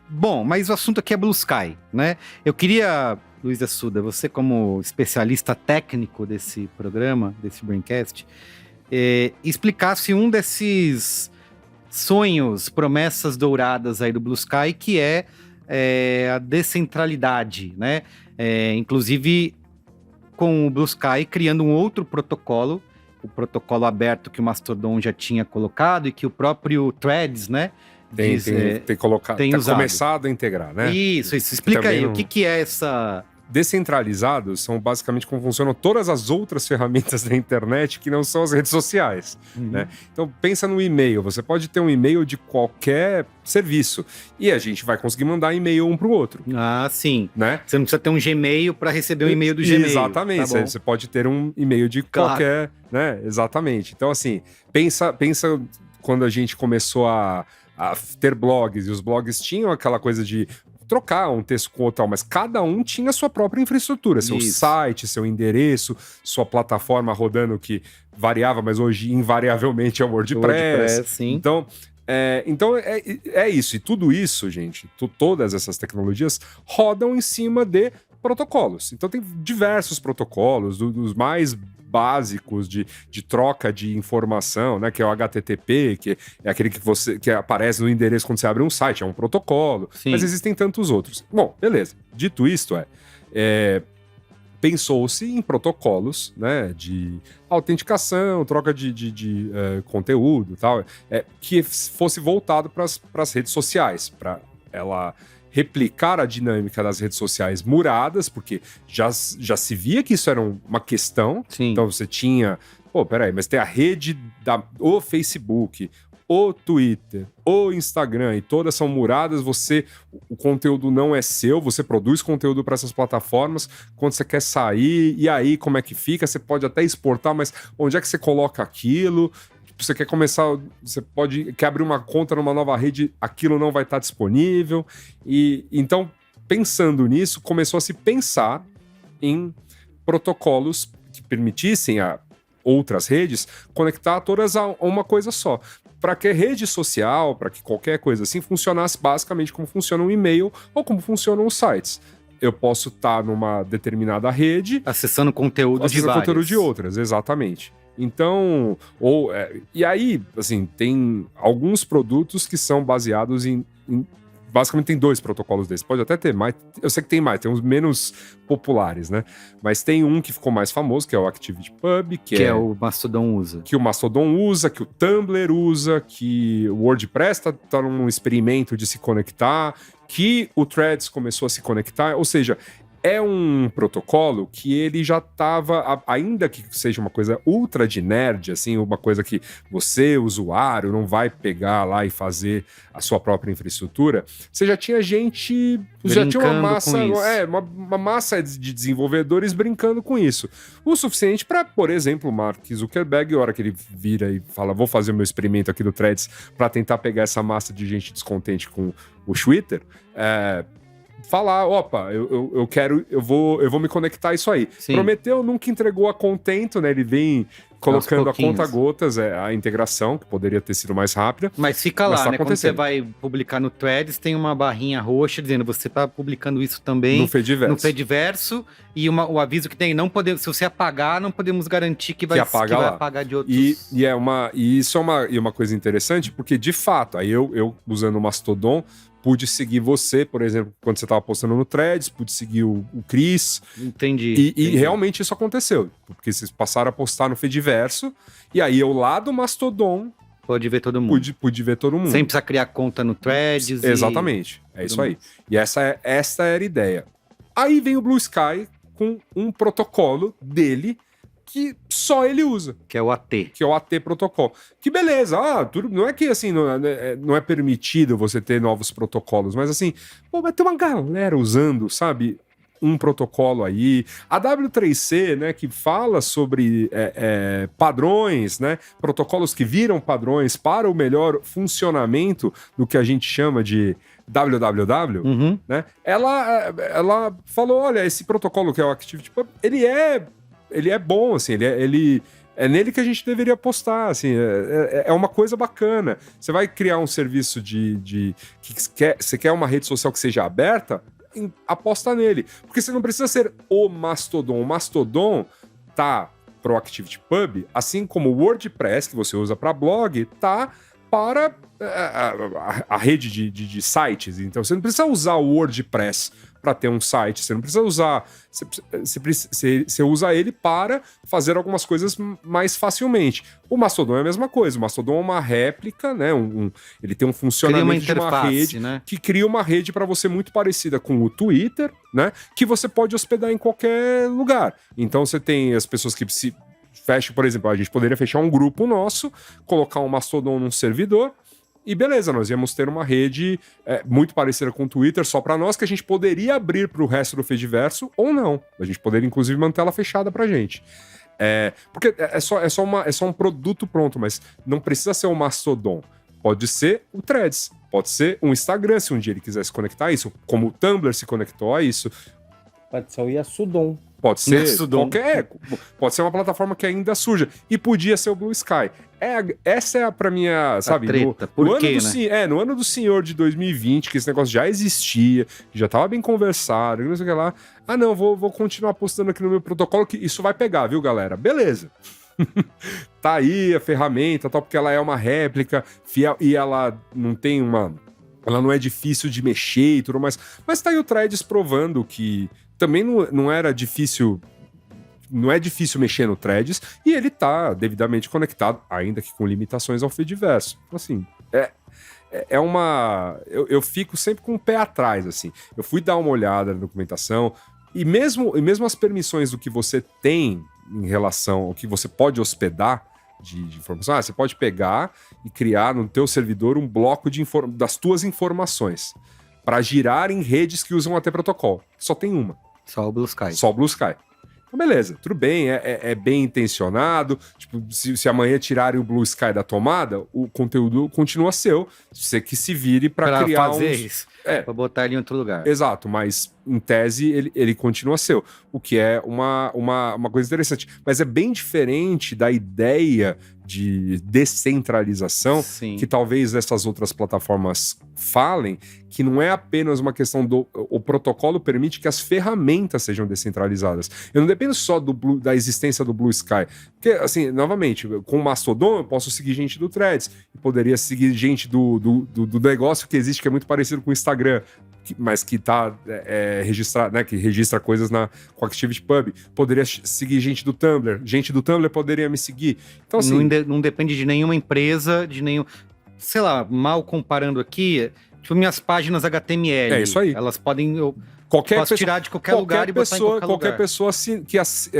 Bom, mas o assunto aqui é Blue Sky, né? Eu queria, Luiz Assuda, você como especialista técnico desse programa, desse Braincast, explicasse um desses sonhos, promessas douradas aí do Blue Sky, que é a descentralidade, né? Inclusive com o Blue Sky criando um outro protocolo, o protocolo aberto que o Mastodon já tinha colocado e que o próprio Threads, né? Tem começado a integrar, né? Isso. Explica aí, o que é essa... Descentralizados são basicamente como funcionam todas as outras ferramentas da internet que não são as redes sociais, né? Então pensa no e-mail, você pode ter um e-mail de qualquer serviço e a gente vai conseguir mandar e-mail um pro outro. Ah, sim. Né? Você não precisa ter um Gmail para receber um e-mail do Gmail. Exatamente, tá, você pode ter um e-mail de qualquer, né? Exatamente. Então assim, pensa quando a gente começou a ter blogs e os blogs tinham aquela coisa de trocar um texto com outro, mas cada um tinha sua própria infraestrutura, seu site, seu endereço, sua plataforma rodando que variava, mas hoje invariavelmente é o WordPress. Sim. Então é isso. E tudo isso, gente, todas essas tecnologias rodam em cima de protocolos. Então tem diversos protocolos, dos mais básicos de troca de informação, né, que é o HTTP, que é aquele que aparece no endereço quando você abre um site, é um protocolo, Sim. Mas existem tantos outros. Bom, beleza. Dito isto, pensou-se em protocolos, né, de autenticação, troca de conteúdo e tal, que fosse voltado para as redes sociais, para ela replicar a dinâmica das redes sociais muradas, porque já se via que isso era uma questão. Sim. Então você tinha... mas tem a rede o Facebook, o Twitter, o Instagram, e todas são muradas, o conteúdo não é seu, você produz conteúdo para essas plataformas, quando você quer sair, e aí como é que fica? Você pode até exportar, mas onde é que você coloca aquilo? Você quer começar, quer abrir uma conta numa nova rede, aquilo não vai estar disponível. E então, pensando nisso, começou a se pensar em protocolos que permitissem a outras redes conectar todas a uma coisa só. Para que rede social, para que qualquer coisa assim funcionasse basicamente como funciona um e-mail ou como funcionam os sites. Eu posso estar numa determinada rede... Acessando conteúdo de outras, exatamente. Então, e aí, assim, tem alguns produtos que são baseados em basicamente tem 2 protocolos desses. Pode até ter mais, eu sei que tem mais, tem uns menos populares, né? Mas tem um que ficou mais famoso, que é o ActivityPub, que é o Mastodon usa. Que o Mastodon usa, que o Tumblr usa, que o WordPress tá num experimento de se conectar, que o Threads começou a se conectar, ou seja... É um protocolo que ele já estava, ainda que seja uma coisa ultra de nerd, assim, uma coisa que você, usuário, não vai pegar lá e fazer a sua própria infraestrutura, você já tinha gente, já tinha uma massa, uma massa de desenvolvedores brincando com isso. O suficiente para, por exemplo, o Mark Zuckerberg, a hora que ele vira e fala, vou fazer o meu experimento aqui do Threads para tentar pegar essa massa de gente descontente com o Twitter, falar, eu vou me conectar a isso aí. Sim. Prometeu, nunca entregou a contento, né? Ele vem colocando a conta-gotas a integração, que poderia ter sido mais rápida. Mas fica lá, né? Quando você vai publicar no Threads, tem uma barrinha roxa dizendo você tá publicando isso também no Fediverso. E o aviso que tem, não podemos, se você apagar, não podemos garantir que vai apagar de outros... E isso é uma coisa interessante, porque de fato, aí eu usando o Mastodon, pude seguir você, por exemplo, quando você estava postando no Threads, pude seguir o Chris. Entendi. E realmente isso aconteceu, porque vocês passaram a postar no Fediverso, e aí eu lá do Mastodon... Pode ver todo mundo. Pude ver todo mundo. Sem precisar criar conta no Threads. Exatamente. É isso aí. E essa era a ideia. Aí vem o Blue Sky com um protocolo dele que só ele usa. Que é o AT. Que é o AT protocolo. Que beleza, tudo, não é que assim, não é permitido você ter novos protocolos, mas assim, vai ter uma galera usando, sabe, um protocolo aí. A W3C, né, que fala sobre padrões, né, protocolos que viram padrões para o melhor funcionamento do que a gente chama de www, né? Ela falou, olha, esse protocolo que é o ActivityPub, ele é bom, assim, ele é nele que a gente deveria apostar, assim, é uma coisa bacana. Você vai criar um serviço que você quer uma rede social que seja aberta, aposta nele. Porque você não precisa ser o Mastodon. O Mastodon tá pro ActivityPub, assim como o WordPress, que você usa para blog, tá para a rede de sites. Então você não precisa usar o WordPress para ter um site, você não precisa usar, você usa ele para fazer algumas coisas mais facilmente. O Mastodon é a mesma coisa, o Mastodon é uma réplica, né? Ele tem um funcionamento de uma rede, né? Que cria uma rede para você muito parecida com o Twitter, né? Que você pode hospedar em qualquer lugar. Então você tem as pessoas que se fecham, por exemplo, a gente poderia fechar um grupo nosso, colocar um Mastodon num servidor, e beleza, nós íamos ter uma rede muito parecida com o Twitter, só para nós, que a gente poderia abrir para o resto do Fediverso ou não. A gente poderia, inclusive, manter ela fechada para a gente. Porque é só um produto pronto, mas não precisa ser um Mastodon. Pode ser o Threads, pode ser um Instagram, se um dia ele quiser se conectar a isso, como o Tumblr se conectou a isso. Pode ser o Yasudon. Pode ser qualquer. Pode ser uma plataforma que ainda surja. E podia ser o Blue Sky. Essa é pra minha, sabe? Treta. No ano do senhor de 2020, que esse negócio já existia, já tava bem conversado, não sei o que lá. Não, vou continuar postando aqui no meu protocolo, que isso vai pegar, viu, galera? Beleza. Tá aí a ferramenta, tal, porque ela é uma réplica fiel e ela não tem uma. Ela não é difícil de mexer e tudo mais. Mas tá aí o Threads provando que também não era difícil. Não é difícil mexer no Threads e ele tá devidamente conectado, ainda que com limitações ao Fediverso. Assim, é uma... Eu fico sempre com o pé atrás, assim. Eu fui dar uma olhada na documentação e mesmo as permissões do que você tem em relação ao que você pode hospedar de informação, você pode pegar e criar no teu servidor um bloco das tuas informações para girar em redes que usam AT protocolo. Só tem uma. Só o Blue Sky. Só o Blue Sky. Então, beleza, tudo bem, é bem intencionado. Tipo, se amanhã tirarem o Blue Sky da tomada, o conteúdo continua seu. Você que se vire para criar fazer isso. Para botar ele em outro lugar. Exato, mas em tese ele continua seu. O que é uma coisa interessante. Mas é bem diferente da ideia de descentralização, sim, que talvez essas outras plataformas falem, que não é apenas uma questão o protocolo permite que as ferramentas sejam descentralizadas. Eu não dependo só da existência do Blue Sky. Porque, assim, novamente, com o Mastodon eu posso seguir gente do Threads, poderia seguir gente do negócio que existe, que é muito parecido com o Instagram, mas que tá registrado, né, que registra coisas com a ActivityPub. Poderia seguir gente do Tumblr poderia me seguir. Então, assim, não depende de nenhuma empresa, de nenhum... Sei lá, mal comparando aqui, tipo, minhas páginas HTML. É isso aí. Elas podem... Posso tirar de qualquer lugar e botar em qualquer lugar. Qualquer pessoa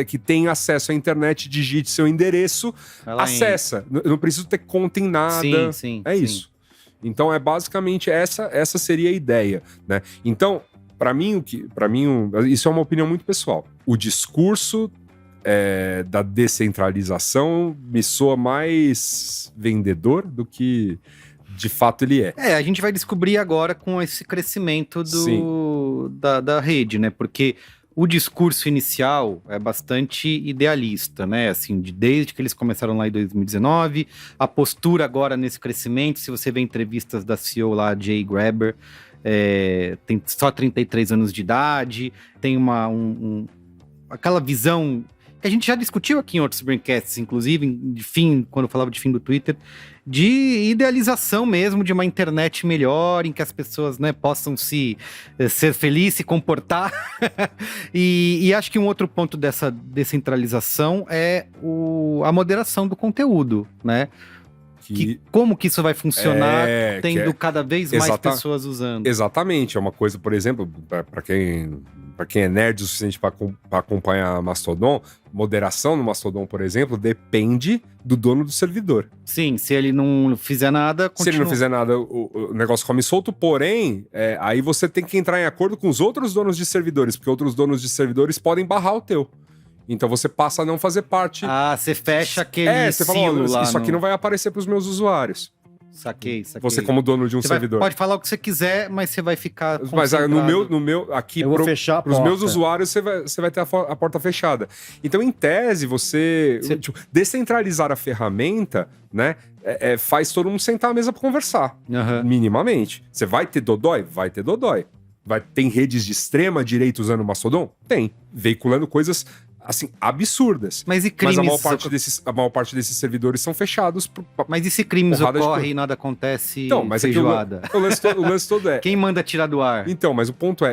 que tem acesso à internet, digite seu endereço, acessa. Eu não preciso ter conta em nada. Sim. Isso. Então, basicamente essa seria a ideia, né? Então, para mim, isso é uma opinião muito pessoal. O discurso da descentralização me soa mais vendedor do que de fato ele é. A gente vai descobrir agora com esse crescimento da rede, né? Porque o discurso inicial é bastante idealista, né? Assim, desde que eles começaram lá em 2019, a postura agora nesse crescimento, se você vê entrevistas da CEO lá, Jay Graber, tem só 33 anos de idade, tem aquela visão que a gente já discutiu aqui em outros braincasts, inclusive, quando eu falava de fim do Twitter, de idealização mesmo, de uma internet melhor, em que as pessoas, né, possam ser felizes, se comportar. e acho que um outro ponto dessa descentralização é a moderação do conteúdo, né? como que isso vai funcionar tendo cada vez mais pessoas usando. Exatamente, é uma coisa, por exemplo, para quem é nerd o suficiente para acompanhar Mastodon, moderação no Mastodon, por exemplo, depende do dono do servidor. Sim, se ele não fizer nada, continua. Se ele não fizer nada, o negócio come solto, porém, aí você tem que entrar em acordo com os outros donos de servidores, porque outros donos de servidores podem barrar o teu. Então você passa a não fazer parte. Ah, você fecha aquele você fala, lá. Isso aqui não vai aparecer para os meus usuários. Saquei. Você como dono de um servidor. Pode falar o que você quiser, mas você vai ficar Mas no meu aqui, para os meus usuários, você vai ter a porta fechada. Então, em tese, você tipo, descentralizar a ferramenta, né, faz todo mundo sentar à mesa para conversar, minimamente. Você vai ter dodói? Vai ter dodói. Tem redes de extrema direita usando o Mastodon? Tem. Veiculando coisas assim, absurdas. Mas e crimes... Mas a maior parte desses servidores são fechados. Mas e se crimes ocorrem e nada acontece? Então, mas feijoada? O lance todo é... Quem manda tirar do ar? Então, mas o ponto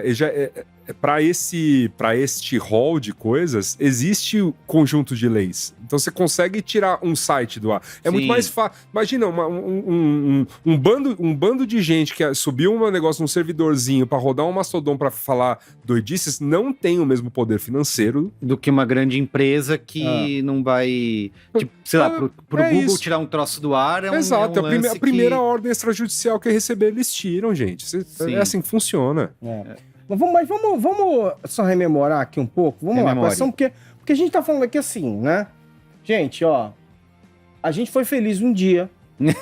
para este rol de coisas, existe o conjunto de leis. Então você consegue tirar um site do ar. É muito mais fácil. Imagina um bando de gente que subiu um negócio num servidorzinho para rodar um Mastodon para falar doidices, não tem o mesmo poder financeiro do que uma grande empresa que não vai... Tipo, sei lá, pro Google isso. Tirar um troço do ar Exato, a primeira ordem extrajudicial que receber, eles tiram, gente. É assim que funciona. Mas vamos só rememorar aqui um pouco. Vamos lá, porque a gente tá falando aqui assim, né? Gente, ó, a gente foi feliz um dia. Né?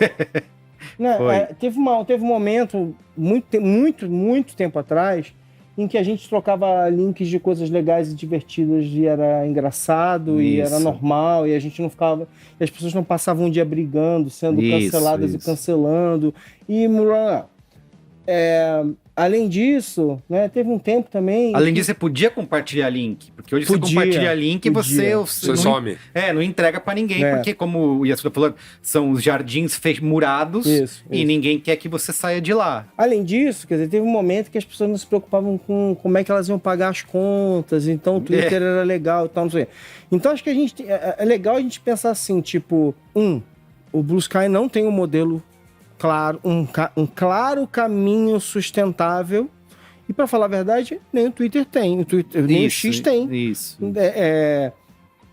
Teve um momento, muito tempo atrás, em que a gente trocava links de coisas legais e divertidas e era engraçado e era normal e a gente não ficava... E as pessoas não passavam um dia brigando, sendo canceladas e cancelando. Além disso, né, teve um tempo também... Além disso, você podia compartilhar link. Porque hoje você compartilha link e você some. Não entrega pra ninguém. Porque, como o Yasuda falou, são os jardins murados e ninguém quer que você saia de lá. Além disso, quer dizer, teve um momento que as pessoas não se preocupavam com como é que elas iam pagar as contas. Então, o Twitter era legal e tal, não sei. Então, acho que é legal a gente pensar assim, tipo... O Blue Sky não tem um modelo... Claro, um claro caminho sustentável. E para falar a verdade, nem o Twitter tem. Nem o X tem. Isso.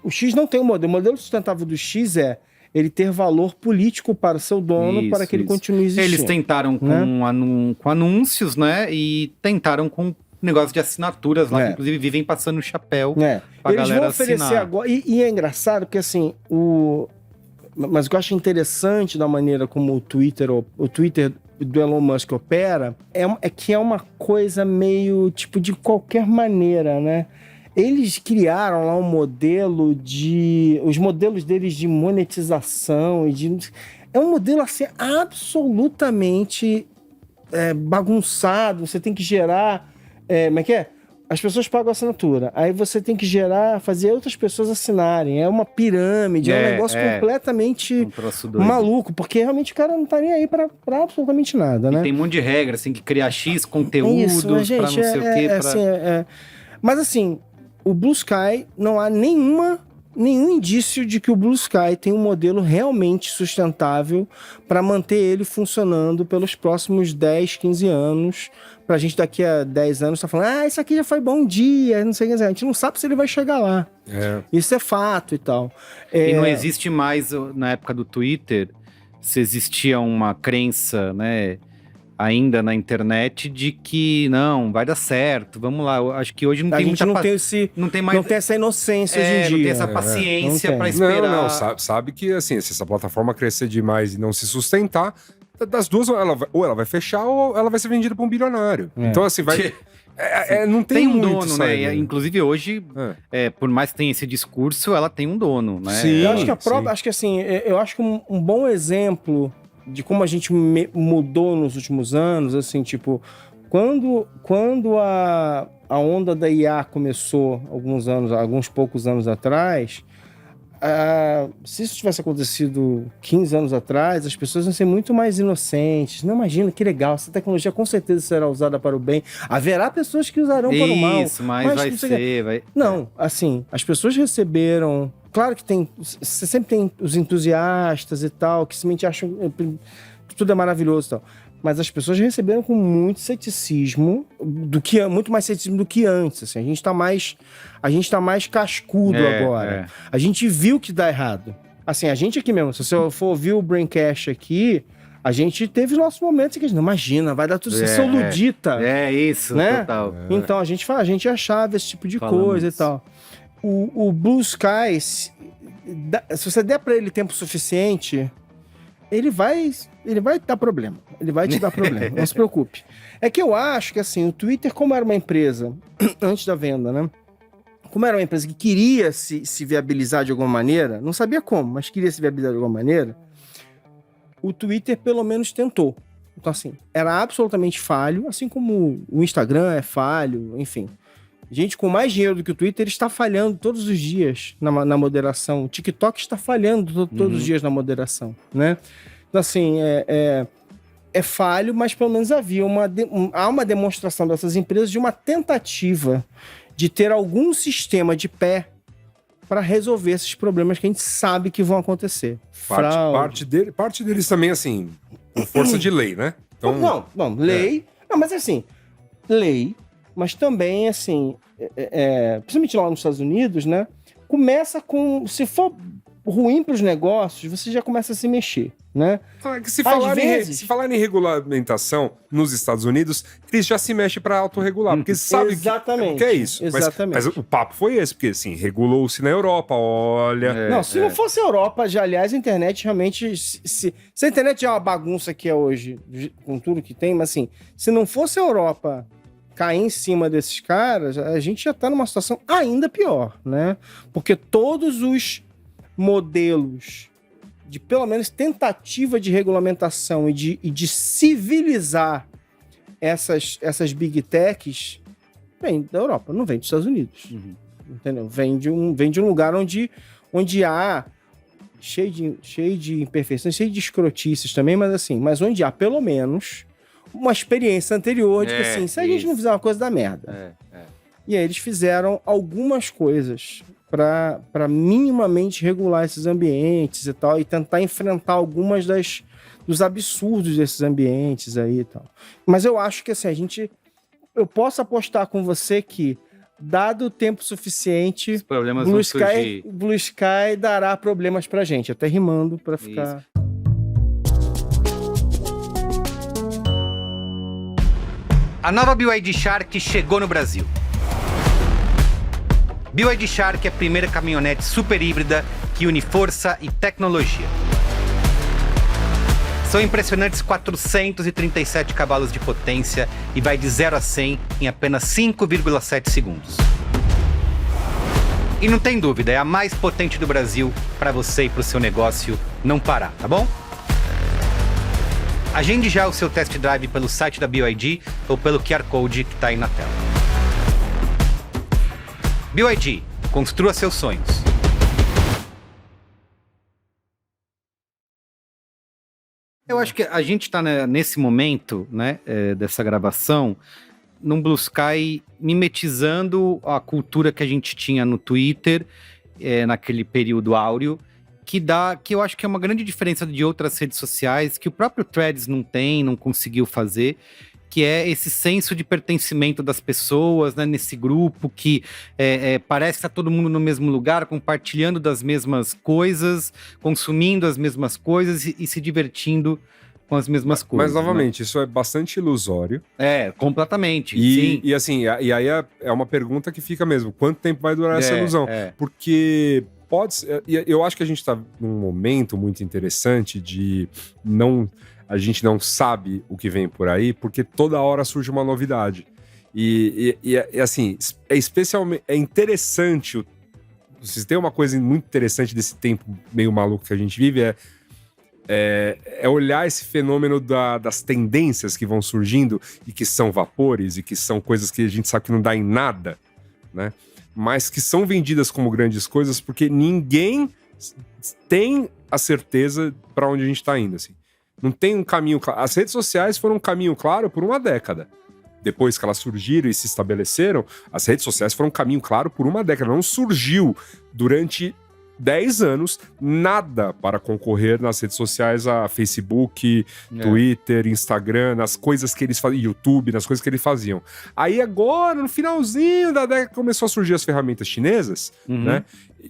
O X não tem um modelo. O modelo sustentável do X é ele ter valor político para o seu dono, para que ele continue existindo. Eles tentaram com anúncios, né? E tentaram com negócio de assinaturas lá, que inclusive vivem passando chapéu pra eles galera vão oferecer assinar. Agora. E é engraçado porque assim, mas o que eu acho interessante da maneira como o Twitter do Elon Musk opera é que é uma coisa meio tipo de qualquer maneira, né? Eles criaram lá um modelo os modelos deles de monetização é um modelo assim absolutamente bagunçado. Você tem que gerar, como é que é? As pessoas pagam a assinatura. Aí você tem que fazer outras pessoas assinarem. É uma pirâmide, é um negócio completamente maluco, porque realmente o cara não tá nem aí pra absolutamente nada, né? E tem um monte de regras, tem que criar X conteúdos pra gente, não sei o quê. Mas assim, o Blue Sky não há nenhum indício de que o Blue Sky tem um modelo realmente sustentável para manter ele funcionando pelos próximos 10, 15 anos. Pra gente daqui a 10 anos tá falando, isso aqui já foi bom dia, não sei o que. A gente não sabe se ele vai chegar lá. Isso é fato e tal. E não existe mais, na época do Twitter, se existia uma crença, né, ainda na internet de que não, vai dar certo, vamos lá. Eu acho que hoje não tem muita... não tem essa inocência hoje em dia. Não tem essa paciência pra esperar. Não, sabe que assim, se essa plataforma crescer demais e não se sustentar, das duas, ou ela vai fechar ou ela vai ser vendida pra um bilionário. Então assim, vai... não tem um muito dono, né? Inclusive hoje, por mais que tenha esse discurso, ela tem um dono, né? Sim, eu acho que acho que assim, eu acho que um bom exemplo de como a gente mudou nos últimos anos, assim, tipo, quando a onda da IA começou alguns poucos anos atrás, se isso tivesse acontecido 15 anos atrás, as pessoas iam ser muito mais inocentes. Não, imagina, que legal, essa tecnologia com certeza será usada para o bem. Haverá pessoas que usarão para o mal. Isso, mas vai ser... Não, assim, as pessoas receberam Claro que você sempre tem os entusiastas e tal, que simplesmente acham que tudo é maravilhoso e tal. Mas as pessoas receberam com muito ceticismo, muito mais ceticismo do que antes. Assim. A gente tá mais cascudo agora. A gente viu que dá errado. Assim, a gente aqui mesmo, se você for ouvir o Braincast aqui, a gente teve os nossos momentos que a gente não imagina, vai dar tudo certo. Sou ludita. É isso, né? Total. Então a gente achava esse tipo de coisa e tal. O Blue Sky, se você der pra ele tempo suficiente, ele vai dar problema. Ele vai te dar problema, não se preocupe. É que eu acho que, assim, o Twitter, como era uma empresa, antes da venda, né? Como era uma empresa que queria se viabilizar de alguma maneira, não sabia como, mas queria se viabilizar de alguma maneira, o Twitter pelo menos tentou. Então, assim, era absolutamente falho, assim como o Instagram é falho, enfim. Gente com mais dinheiro do que o Twitter está falhando todos os dias na moderação. O TikTok está falhando todos os dias na moderação, né? Então, assim, é falho, mas pelo menos há uma demonstração dessas empresas de uma tentativa de ter algum sistema de pé para resolver esses problemas que a gente sabe que vão acontecer. Parte deles também, assim, com força de lei, né? Então... Não, lei... Não, mas assim, lei... Mas também, assim, principalmente lá nos Estados Unidos, né? Começa com... Se for ruim para os negócios, você já começa a se mexer, né? Se falar em regulamentação nos Estados Unidos, eles já se mexem para autorregular, porque sabe que é isso. Exatamente. Mas o papo foi esse, porque, assim, regulou-se na Europa, olha... Não, se não fosse a Europa, já, aliás, a internet realmente... Se a internet é uma bagunça que é hoje, com tudo que tem, mas, assim, se não fosse a Europa... cair em cima desses caras, a gente já está numa situação ainda pior, né? Porque todos os modelos de, pelo menos, tentativa de regulamentação e de civilizar essas big techs vem da Europa, não vem dos Estados Unidos. Entendeu? Vem de um lugar onde há cheio de imperfeições, cheio de escrotices também, mas onde há, pelo menos... uma experiência anterior de que, assim, se a gente não fizer uma coisa, dá merda. E aí eles fizeram algumas coisas para minimamente regular esses ambientes e tal, e tentar enfrentar algumas dos absurdos desses ambientes aí e tal. Mas eu acho que, assim, eu posso apostar com você que, dado o tempo suficiente, os problemas Blue Sky dará problemas pra gente, até rimando pra ficar... Isso. A nova BYD Shark chegou no Brasil. BYD Shark é a primeira caminhonete super híbrida que une força e tecnologia. São impressionantes 437 cavalos de potência e vai de 0 a 100 em apenas 5,7 segundos. E não tem dúvida, é a mais potente do Brasil para você e para o seu negócio não parar, tá bom? Agende já o seu test drive pelo site da BYD ou pelo QR Code que está aí na tela. BYD, construa seus sonhos. Eu acho que a gente está nesse momento, né, dessa gravação, num Blue Sky mimetizando a cultura que a gente tinha no Twitter, naquele período áureo, que eu acho que é uma grande diferença de outras redes sociais, que o próprio Threads não conseguiu fazer, que é esse senso de pertencimento das pessoas, né, nesse grupo, que parece que está todo mundo no mesmo lugar, compartilhando das mesmas coisas, consumindo as mesmas coisas e se divertindo com as mesmas coisas. Mas, novamente, né? Isso é bastante ilusório. Completamente. Sim. E assim, e aí é uma pergunta que fica mesmo, quanto tempo vai durar essa ilusão? Porque... eu acho que a gente está num momento muito interessante a gente não sabe o que vem por aí, porque toda hora surge uma novidade. E assim, é interessante, se tem uma coisa muito interessante desse tempo meio maluco que a gente vive, é olhar esse fenômeno das tendências que vão surgindo e que são vapores e que são coisas que a gente sabe que não dá em nada, né? Mas que são vendidas como grandes coisas porque ninguém tem a certeza para onde a gente está indo, assim. Não tem um caminho claro. As redes sociais foram um caminho claro por uma década. Depois que elas surgiram e se estabeleceram, as redes sociais foram um caminho claro por uma década. Não surgiu durante 10 anos, nada para concorrer nas redes sociais, a Facebook, Twitter, Instagram, nas coisas que eles faziam, YouTube, nas coisas que eles faziam. Aí agora, no finalzinho da década, começou a surgir as ferramentas chinesas, né?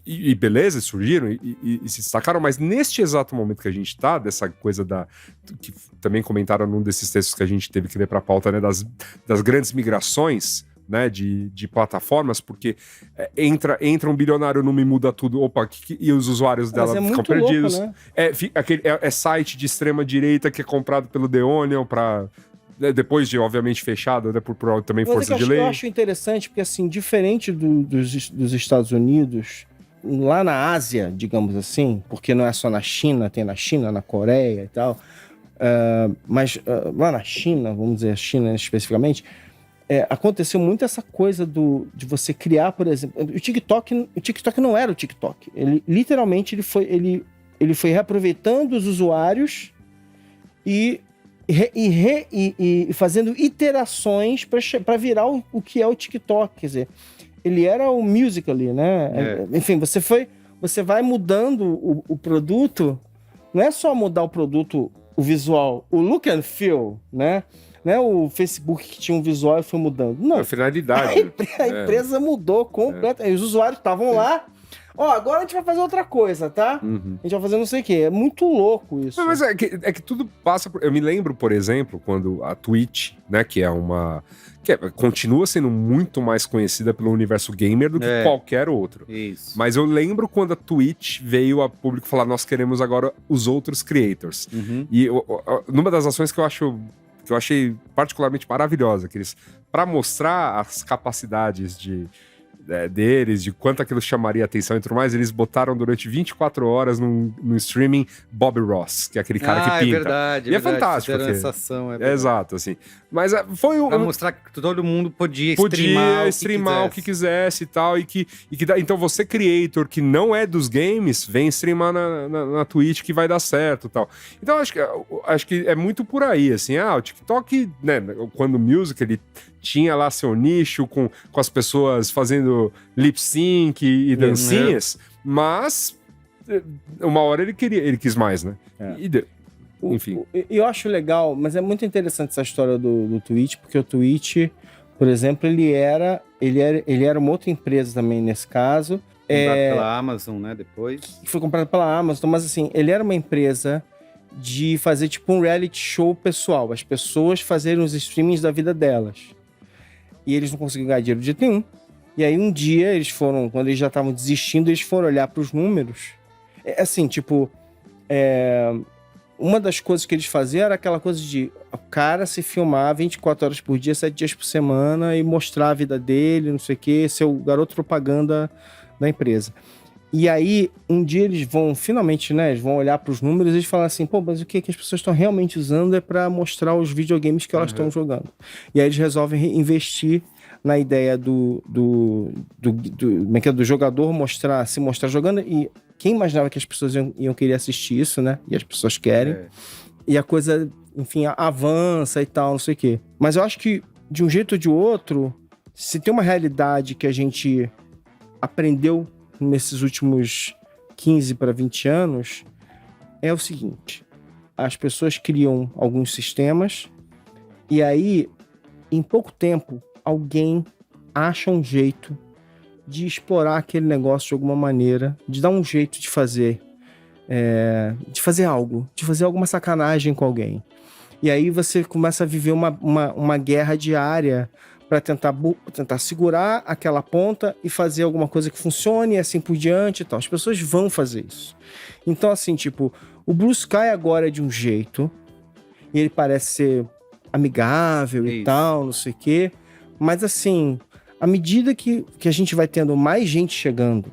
E beleza, surgiram e se destacaram, mas neste exato momento que a gente tá, dessa coisa que também comentaram num desses textos que a gente teve que ler pra pauta, né, das grandes migrações, né, de plataformas, porque entra um bilionário no Me Muda Tudo, e os usuários dela ficam perdidos. Louco, né? É site de extrema direita que é comprado pelo The Onion depois de, obviamente, fechado, né, por também força de lei. Eu acho interessante, porque, assim, diferente dos Estados Unidos, lá na Ásia, digamos assim, porque não é só na China, tem na China, na Coreia e tal, mas lá na China, vamos dizer, a China especificamente, aconteceu muito essa coisa de você criar, por exemplo, o TikTok não era o TikTok. Ele, literalmente, ele foi reaproveitando os usuários e fazendo iterações para virar o que é o TikTok. Quer dizer, ele era o Musical.ly, né? Enfim, você vai mudando o produto, não é só mudar o produto, o visual, o look and feel, né? Não é o Facebook que tinha um visual e foi mudando. Não. A finalidade. A empresa mudou completamente. Os usuários estavam lá. Agora a gente vai fazer outra coisa, tá? A gente vai fazer não sei o quê. É muito louco isso. Não, mas é que tudo passa por... Eu me lembro, por exemplo, quando a Twitch, né, que é uma... continua sendo muito mais conhecida pelo universo gamer do que qualquer outro. Isso. Mas eu lembro quando a Twitch veio a público falar, nós queremos agora os outros creators. E numa das ações que eu achei particularmente maravilhosa, que eles, para mostrar as capacidades deles, de quanto aquilo chamaria atenção e tudo mais, eles botaram durante 24 horas no streaming Bob Ross, que é aquele cara que pinta. Verdade, e é fantástico. Essa ação, exato, assim. Mas foi pra mostrar que todo mundo podia streamar o que quisesse e tal, então você, creator, que não é dos games, vem streamar na Twitch que vai dar certo e tal. Então acho que é muito por aí, assim, o TikTok, né, quando o Music, ele tinha lá seu nicho com as pessoas fazendo lip sync e dancinhas, mas uma hora ele quis mais, né? Enfim. Eu acho legal, mas é muito interessante essa história do Twitch, porque o Twitch, por exemplo, ele era uma outra empresa também nesse caso. Comprado pela Amazon, né, depois. Foi comprado pela Amazon, mas assim, ele era uma empresa de fazer tipo um reality show pessoal, as pessoas fazerem os streamings da vida delas. E eles não conseguiam ganhar dinheiro de jeito nenhum. E aí um dia quando eles já estavam desistindo, eles foram olhar para os números. Assim, tipo, uma das coisas que eles faziam era aquela coisa de o cara se filmar 24 horas por dia, 7 dias por semana e mostrar a vida dele, não sei o quê, ser o garoto propaganda da empresa. E aí, um dia eles vão, finalmente, né, eles vão olhar para os números e eles falam assim, mas o que as pessoas estão realmente usando é para mostrar os videogames que elas estão jogando. E aí eles resolvem investir na ideia do jogador se mostrar jogando, e quem imaginava que as pessoas iam querer assistir isso, né? E as pessoas querem. E a coisa, enfim, avança e tal, não sei o quê. Mas eu acho que, de um jeito ou de outro, se tem uma realidade que a gente aprendeu nesses últimos 15 para 20 anos, é o seguinte: as pessoas criam alguns sistemas e aí, em pouco tempo, alguém acha um jeito de explorar aquele negócio de alguma maneira, de dar um jeito de fazer alguma sacanagem com alguém. E aí você começa a viver uma guerra diária para tentar segurar aquela ponta e fazer alguma coisa que funcione e assim por diante e tal. As pessoas vão fazer isso. Então, assim, tipo, o Blue Sky agora é de um jeito e ele parece ser amigável e tal, não sei o quê. Mas, assim, à medida que a gente vai tendo mais gente chegando,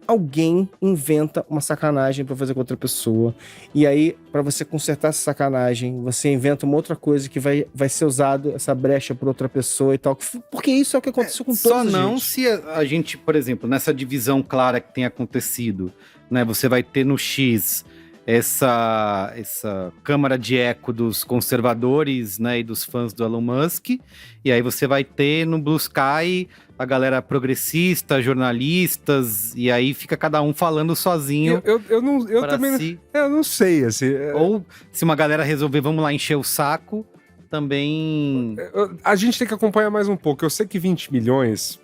alguém inventa uma sacanagem pra fazer com outra pessoa. E aí, pra você consertar essa sacanagem, você inventa uma outra coisa que vai ser usado essa brecha por outra pessoa e tal. Porque isso é o que aconteceu com todos. Só não se a gente, por exemplo, nessa divisão clara que tem acontecido, né? Você vai ter no X essa câmara de eco dos conservadores, né, e dos fãs do Elon Musk, e aí você vai ter no Blue Sky a galera progressista, jornalistas, e aí fica cada um falando sozinho. Eu também si. Eu não sei, assim... Ou se uma galera resolver, vamos lá encher o saco, também... A gente tem que acompanhar mais um pouco. Eu sei que 20 milhões...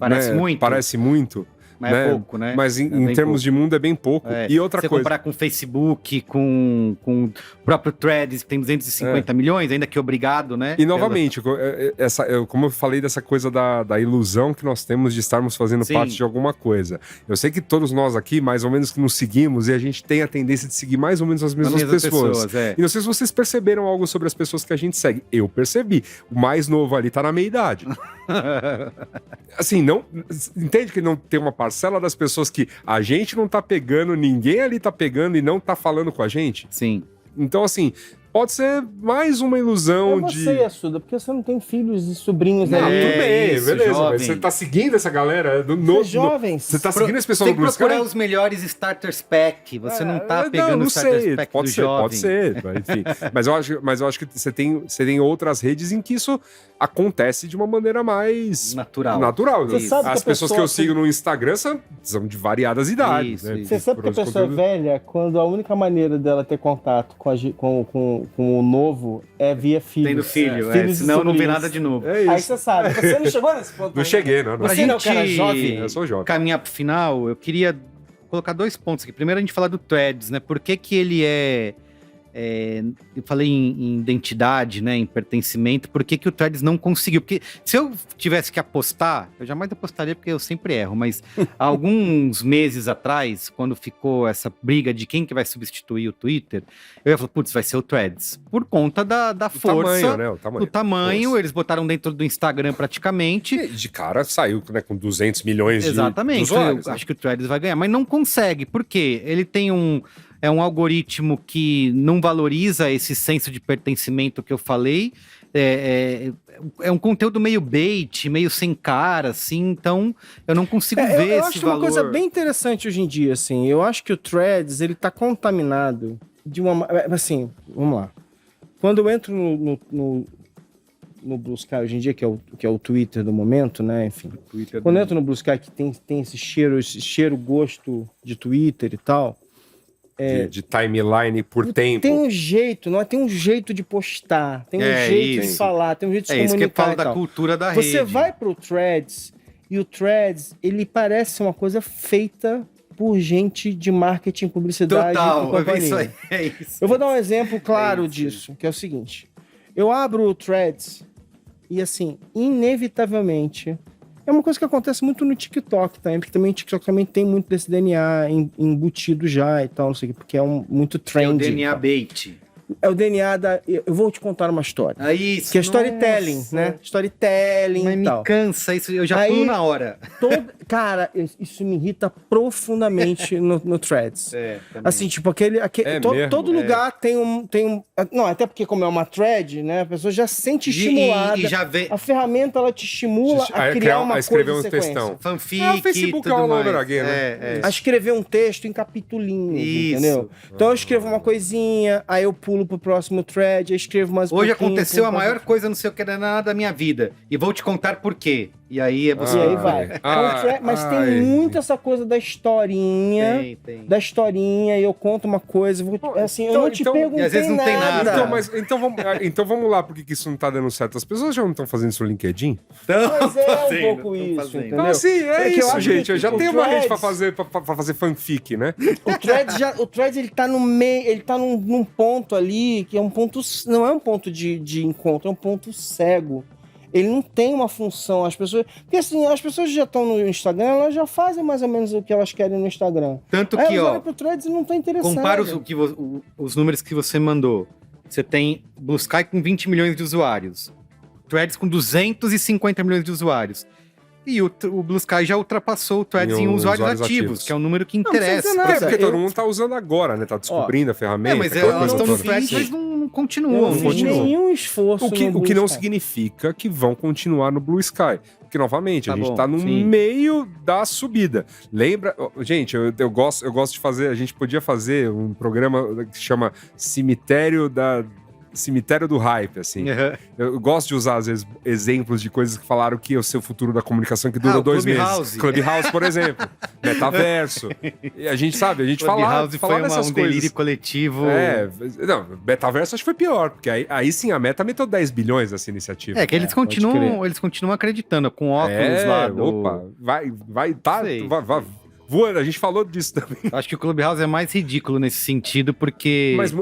Parece muito. Parece muito. Mas é pouco, né? Mas em termos de mundo é bem pouco. E outra coisa... Se comparar com o Facebook, com o próprio Threads, que tem 250 milhões, ainda que obrigado, né? E novamente, como eu falei dessa coisa da ilusão que nós temos de estarmos fazendo parte de alguma coisa. Eu sei que todos nós aqui, mais ou menos, que nos seguimos, e a gente tem a tendência de seguir mais ou menos as mesmas pessoas. E não sei se vocês perceberam algo sobre as pessoas que a gente segue. Eu percebi. O mais novo ali tá na meia-idade. Assim, não... Entende que não tem uma parcela das pessoas que a gente não tá pegando, ninguém ali tá pegando e não tá falando com a gente? Sim. Então, assim, pode ser mais uma ilusão de... Eu sei, Assuda, porque você não tem filhos e sobrinhos ali. Tudo bem, isso, beleza. jovem. Mas você tá seguindo essa galera? Jovens. Você tá seguindo esse pessoal Tem no que Blue Sky? procurar os melhores starters pack. Você não tá pegando o starters pack do jovem. Pode ser, enfim. mas eu acho que você tem outras redes em que isso acontece de uma maneira mais... Natural. Você sabe As pessoas que eu sigo no Instagram são de variadas idades. Isso, né? Você sabe que a pessoa é velha quando a única maneira dela ter contato com o novo é via filhos. Tendo filho, filhos senão não vê nada de novo. É isso. Aí você sabe. Você não chegou nesse ponto. Não cheguei, não. Pra Você não é o gente cara jovem? Eu sou jovem. caminhar pro final, eu queria colocar 2 pontos aqui. Primeiro, a gente falar do Threads, né? Por que ele eu falei em identidade, né, em pertencimento, por que o Threads não conseguiu? Porque se eu tivesse que apostar, eu jamais apostaria porque eu sempre erro, mas há alguns meses atrás, quando ficou essa briga de quem que vai substituir o Twitter, eu ia falar, putz, vai ser o Threads. Por conta da força, tamanho, né? do tamanho, eles botaram dentro do Instagram praticamente. E de cara saiu, né, com 200 milhões de usuários. Eu acho que o Threads vai ganhar, mas não consegue. Por quê? Ele tem um algoritmo que não valoriza esse senso de pertencimento que eu falei. É um conteúdo meio bait, meio sem cara, assim. Então, eu não consigo ver esse valor. Eu acho uma coisa bem interessante hoje em dia, assim. Eu acho que o Threads, ele tá contaminado de uma... Assim, vamos lá. Quando eu entro no Blue Sky hoje em dia, que é o Twitter do momento, né? Enfim. Quando eu entro no Blue Sky, que tem esse cheiro, gosto de Twitter e tal... De timeline por tempo. Tem um jeito, não é? Tem um jeito de postar, tem um jeito de falar, tem um jeito de se comunicar. Isso que fala da cultura da rede. Você vai pro Threads e o Threads, ele parece uma coisa feita por gente de marketing, publicidade e companhia. É isso. Eu vou dar um exemplo claro disso, que é o seguinte. Eu abro o Threads e, assim, inevitavelmente... É uma coisa que acontece muito no TikTok também, porque também o TikTok também tem muito desse DNA embutido já e tal, não sei o que, porque é muito trendy. É o DNA bait. É o DNA da... Eu vou te contar uma história. Isso. Que é storytelling, né? Storytelling e tal. Mas me cansa isso, eu já pulo na hora. Cara, isso me irrita profundamente no Threads. Assim, tipo, todo lugar tem um... Não, até porque como é uma thread, né? A pessoa já se sente estimulada. E já vê... A ferramenta, ela te estimula a criar uma coisa escrever um textão. Fanfic, o Facebook tudo all mais. over again, né? A escrever um texto em capitulinhos, entendeu? Então eu escrevo uma coisinha, aí eu pulo pro próximo thread, aí escrevo mais um Hoje aconteceu a maior coisa, não sei o que era nada da minha vida. E vou te contar por quê. E aí é você. E aí vai. Mas tem muito essa coisa da historinha. Tem. Da historinha, e eu conto uma coisa. Assim, eu não te perguntei e às vezes não tem nada. Então vamos lá, por que isso não tá dando certo? As pessoas já não estão fazendo isso no LinkedIn? Mas é um pouco isso, entendeu? Ah, sim, é isso, gente. Eu já tenho uma rede pra fazer fanfic, né? O Threads, ele tá no meio, ele tá num ponto ali, que é um ponto, não é um ponto de encontro, é um ponto cego. Ele não tem uma função, porque assim, as pessoas que já estão no Instagram, elas já fazem mais ou menos o que elas querem no Instagram. Tanto que, elas olham pro Threads e não estão interessadas. Compara os números que você mandou. Você tem Blue Sky com 20 milhões de usuários, Threads com 250 milhões de usuários. E o Blue Sky já ultrapassou o Threads em usuários ativos, que é um número que interessa. Não, porque todo mundo tá usando agora, né? Tá descobrindo a ferramenta. Mas elas estão no Threads, mas não continuam. Não fiz nenhum esforço. O que não significa que vão continuar no Blue Sky. Porque, novamente, a gente tá no meio da subida. Lembra? Gente, eu gosto de fazer... A gente podia fazer um programa que chama Cemitério cemitério do hype, assim. Eu gosto de usar, às vezes, exemplos de coisas que falaram que é o seu futuro da comunicação que dura 2 meses. Clubhouse, por exemplo. Metaverso. E a gente sabe, a gente fala dessas coisas. Delírio coletivo. Não, metaverso acho que foi pior, porque aí sim a Meta meteu 10 bilhões nessa iniciativa. É que eles continuam acreditando, com óculos lá do... Opa, vai voando, a gente falou disso também. Acho que o Clubhouse é mais ridículo nesse sentido, porque... Mas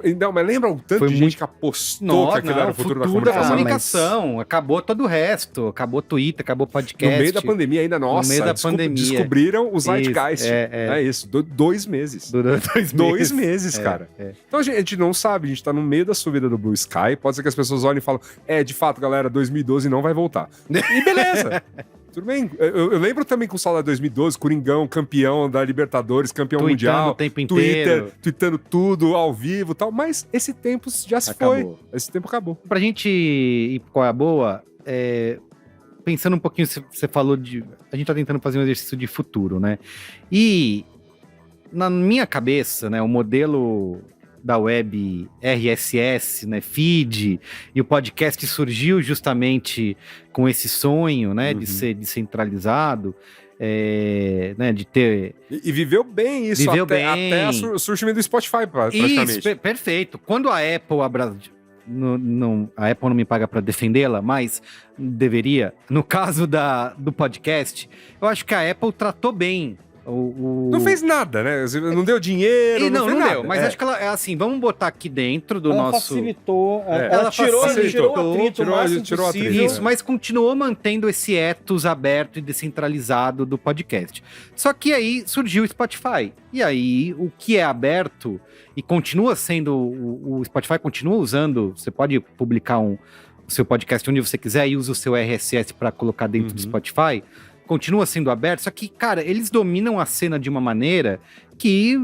lembra o tanto de gente que apostou que aquilo era o futuro da comunicação? Acabou todo o resto. Acabou Twitter, acabou podcast. No meio da pandemia ainda, nossa. No meio da pandemia. Descobriram o Zeitgeist. É isso. 2 meses. Durou 2 meses, cara. Então a gente não sabe, a gente tá no meio da subida do Blue Sky, pode ser que as pessoas olhem e falem, de fato, galera, 2012 não vai voltar. E beleza. Tudo bem. Eu lembro também com o salário de 2012, Coringão, campeão da Libertadores, campeão mundial. O tempo inteiro. Tweetando tudo ao vivo e tal. Mas esse tempo já se foi. Esse tempo acabou. Pra gente ir qual é a boa, pensando um pouquinho, você falou de... A gente tá tentando fazer um exercício de futuro, né? E na minha cabeça, né, o modelo da web RSS, né, feed, e o podcast surgiu justamente com esse sonho, né, de ser descentralizado, né, de ter... E viveu bem isso, até o surgimento do Spotify, praticamente. Isso, perfeito. Quando a Apple... a Apple não me paga para defendê-la, mas deveria. No caso do podcast, eu acho que a Apple tratou bem. Não fez nada, né? Não deu dinheiro, não fez nada. Deu, mas acho que ela é assim, vamos botar aqui dentro do nosso... Facilitou. Ela tirou o atrito. Isso, mas continuou mantendo esse ethos aberto e descentralizado do podcast. Só que aí surgiu o Spotify. E aí, o que é aberto e continua sendo... O Spotify continua usando... Você pode publicar o seu podcast onde você quiser e usa o seu RSS para colocar dentro do Spotify... Continua sendo aberto, só que, cara, eles dominam a cena de uma maneira que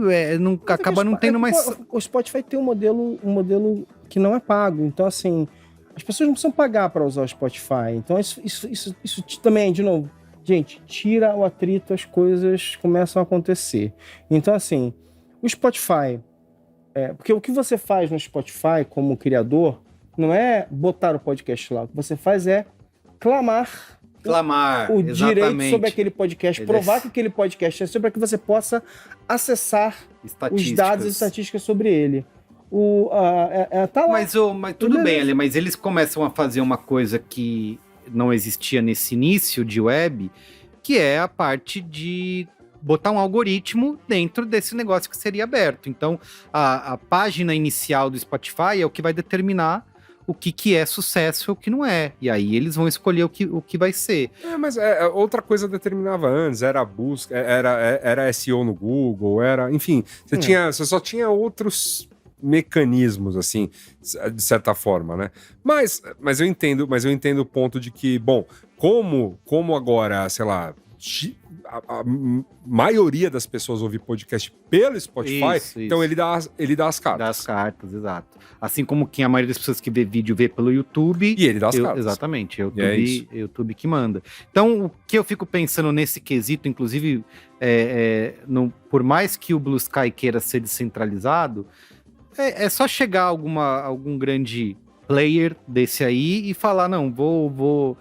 acaba não tendo mais... O Spotify tem um modelo que não é pago, então, assim, as pessoas não precisam pagar para usar o Spotify, então isso também, de novo, gente, tira o atrito, as coisas começam a acontecer. Então, assim, o Spotify, porque o que você faz no Spotify como criador não é botar o podcast lá, o que você faz é clamar o direito sobre aquele podcast, provar que aquele podcast é seu para que você possa acessar os dados e estatísticas sobre ele. Tá lá. Mas tudo bem, Ali, mas eles começam a fazer uma coisa que não existia nesse início de web, que é a parte de botar um algoritmo dentro desse negócio que seria aberto. Então, a página inicial do Spotify é o que vai determinar o que é sucesso e o que não é. E aí eles vão escolher o que vai ser. Mas outra coisa determinava antes, era a busca, era SEO no Google, enfim, você só tinha outros mecanismos, assim, de certa forma, né? Mas eu entendo o ponto de que, bom, como agora, sei lá, a maioria das pessoas ouve podcast pelo Spotify, então ele dá as cartas. Dá as cartas, exato. Assim como a maioria das pessoas que vê vídeo vê pelo YouTube. E ele dá as cartas. Exatamente, é o YouTube que manda. Então, o que eu fico pensando nesse quesito, inclusive, por mais que o Blue Sky queira ser descentralizado, é só chegar algum grande player desse aí e falar, não, vou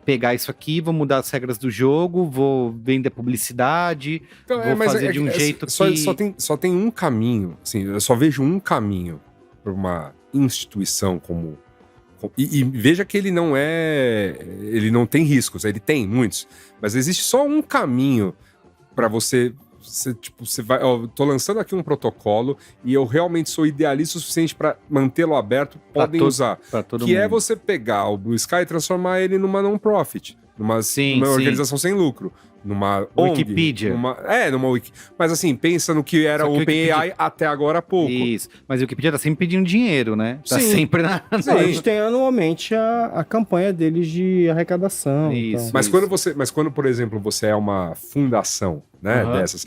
pegar isso aqui, vou mudar as regras do jogo, vou vender publicidade, vou fazer de um jeito que... Só tem um caminho, assim, eu só vejo um caminho para uma instituição como... E veja que ele não tem riscos, ele tem muitos, mas existe só um caminho para você vai, tô lançando aqui um protocolo e eu realmente sou idealista o suficiente para mantê-lo aberto, podem usar. Que é você pegar o Blue Sky e transformar ele numa non-profit, numa organização sem lucro, numa Wikipedia. Numa Wiki. Mas assim, pensa no que era o OpenAI até agora há pouco. Isso, mas o Wikipedia tá sempre pedindo dinheiro, né? Tá sempre na... Eles têm anualmente a campanha deles de arrecadação. Isso, então. Mas quando, por exemplo, você é uma fundação, né, dessas,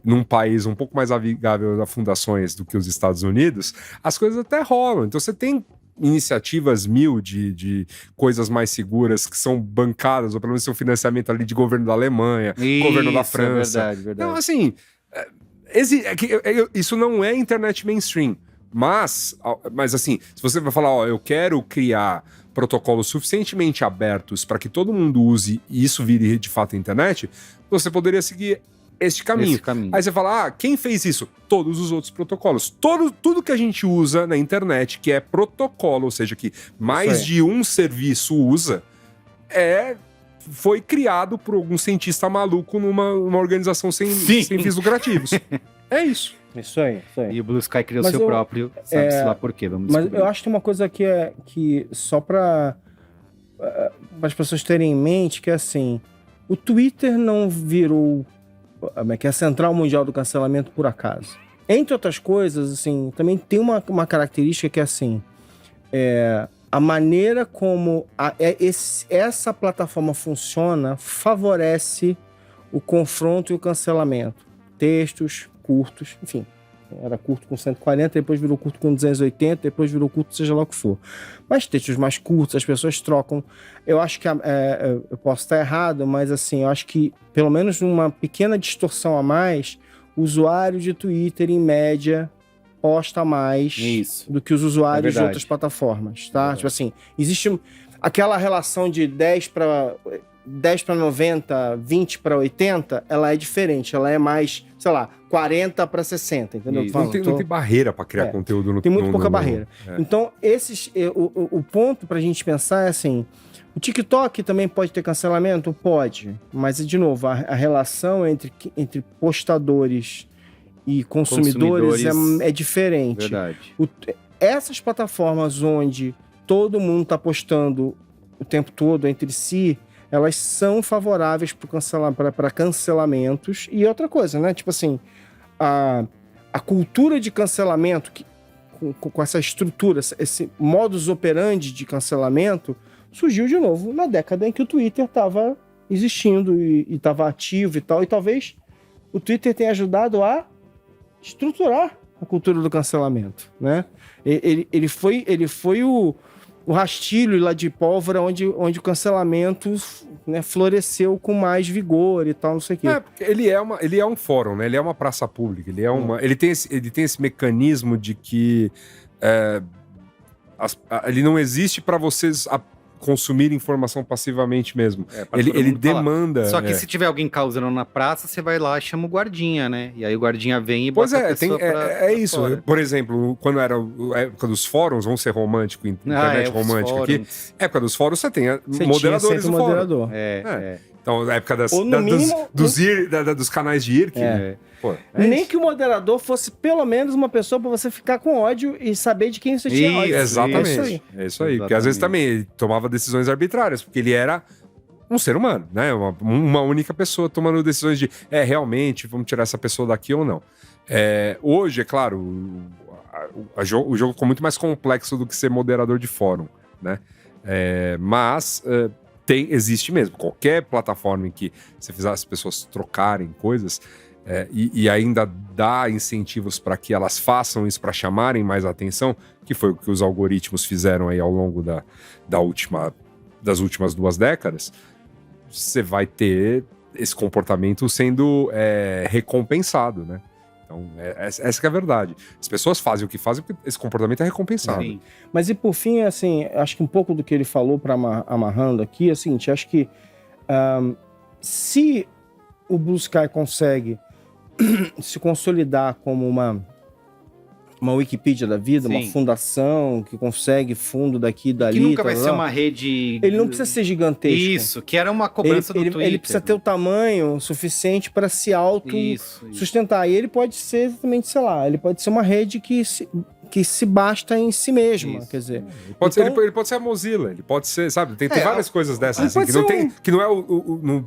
num país um pouco mais amigável a fundações do que os Estados Unidos, as coisas até rolam. Então você tem iniciativas de coisas mais seguras que são bancadas, ou pelo menos seu financiamento ali de governo da Alemanha, governo da França. Verdade. Então, assim, isso não é internet mainstream, Mas assim, se você vai falar, eu quero criar protocolos suficientemente abertos para que todo mundo use e isso vire de fato a internet, você poderia seguir este caminho. Aí você fala, quem fez isso? Todos os outros protocolos. Tudo que a gente usa na internet, que é protocolo, ou seja, que mais de um serviço usa, foi criado por algum cientista maluco numa organização sem fins lucrativos. É isso. Isso aí. E o Blue Sky criou seu próprio, sabe-se lá por quê, vamos descobrir. Mas eu acho que tem uma coisa que só para as pessoas terem em mente, que é assim, o Twitter não virou que é a central mundial do cancelamento por acaso. Entre outras coisas, assim, também tem uma característica que é assim, a maneira como essa plataforma funciona favorece o confronto e o cancelamento. Textos curtos, enfim. Era curto com 140, depois virou curto com 280, depois virou curto seja lá o que for. Mas textos mais curtos, as pessoas trocam. Eu acho que, eu posso estar errado, mas assim, eu acho que pelo menos uma pequena distorção a mais, o usuário de Twitter, em média, posta mais do que os usuários de outras plataformas, tá? Tipo assim, existe aquela relação de 10 para 90, 20 para 80, ela é diferente, ela é mais, sei lá, 40 para 60, entendeu? Não tem barreira para criar conteúdo no Tem muito pouca barreira. Então, o ponto pra gente pensar é assim, o TikTok também pode ter cancelamento? Pode, mas, de novo, a relação entre postadores e consumidores é diferente. Verdade. Essas plataformas onde todo mundo tá postando o tempo todo entre si, elas são favoráveis para cancelamentos. E outra coisa, né? Tipo assim, a cultura de cancelamento, com essa estrutura, esse modus operandi de cancelamento, surgiu de novo na década em que o Twitter estava existindo e estava ativo e tal. E talvez o Twitter tenha ajudado a estruturar a cultura do cancelamento, né? Ele foi o rastilho lá de pólvora onde o cancelamento, né, floresceu com mais vigor e tal, não sei o quê. Ele é um fórum, né? Ele é uma praça pública, ele tem esse mecanismo de que ele não existe para vocês consumir informação passivamente mesmo. Ele demanda... Só que se tiver alguém causando na praça, você vai lá e chama o guardinha, né? E aí o guardinha vem e bota a pessoa é isso. Fora. Por exemplo, quando era a época dos fóruns, vamos ser romântico, internet romântica aqui, época dos fóruns você tem moderadores do fórum. Então, na época dos canais de IRC, né? Nem que o moderador fosse pelo menos uma pessoa pra você ficar com ódio e saber de quem você tinha ódio. Exatamente. É isso aí. Porque às vezes também ele tomava decisões arbitrárias, porque ele era um ser humano, né? Uma única pessoa tomando decisões de realmente, vamos tirar essa pessoa daqui ou não. Hoje, é claro, o jogo ficou muito mais complexo do que ser moderador de fórum, né? Mas existe mesmo. Qualquer plataforma em que você fizer as pessoas trocarem coisas e ainda dá incentivos para que elas façam isso, para chamarem mais atenção, que foi o que os algoritmos fizeram aí ao longo das últimas 2 décadas, você vai ter esse comportamento sendo recompensado, né? Então, essa que é a verdade. As pessoas fazem o que fazem porque esse comportamento é recompensado. Sim. Mas e por fim, assim, acho que um pouco do que ele falou, para amarrando aqui, é o seguinte, acho que se o Blue Sky consegue se consolidar como uma Wikipedia da vida, uma fundação que consegue fundo daqui e dali. Que nunca vai ser uma rede... Ele não precisa ser gigantesco. Isso, que era uma cobrança do Twitter. Ele precisa ter o tamanho suficiente para se sustentar. E ele pode ser exatamente, sei lá, ele pode ser uma rede que se basta em si mesma, quer dizer. Ele pode ser a Mozilla, ele pode ser, sabe, tem várias coisas dessas, assim, que não é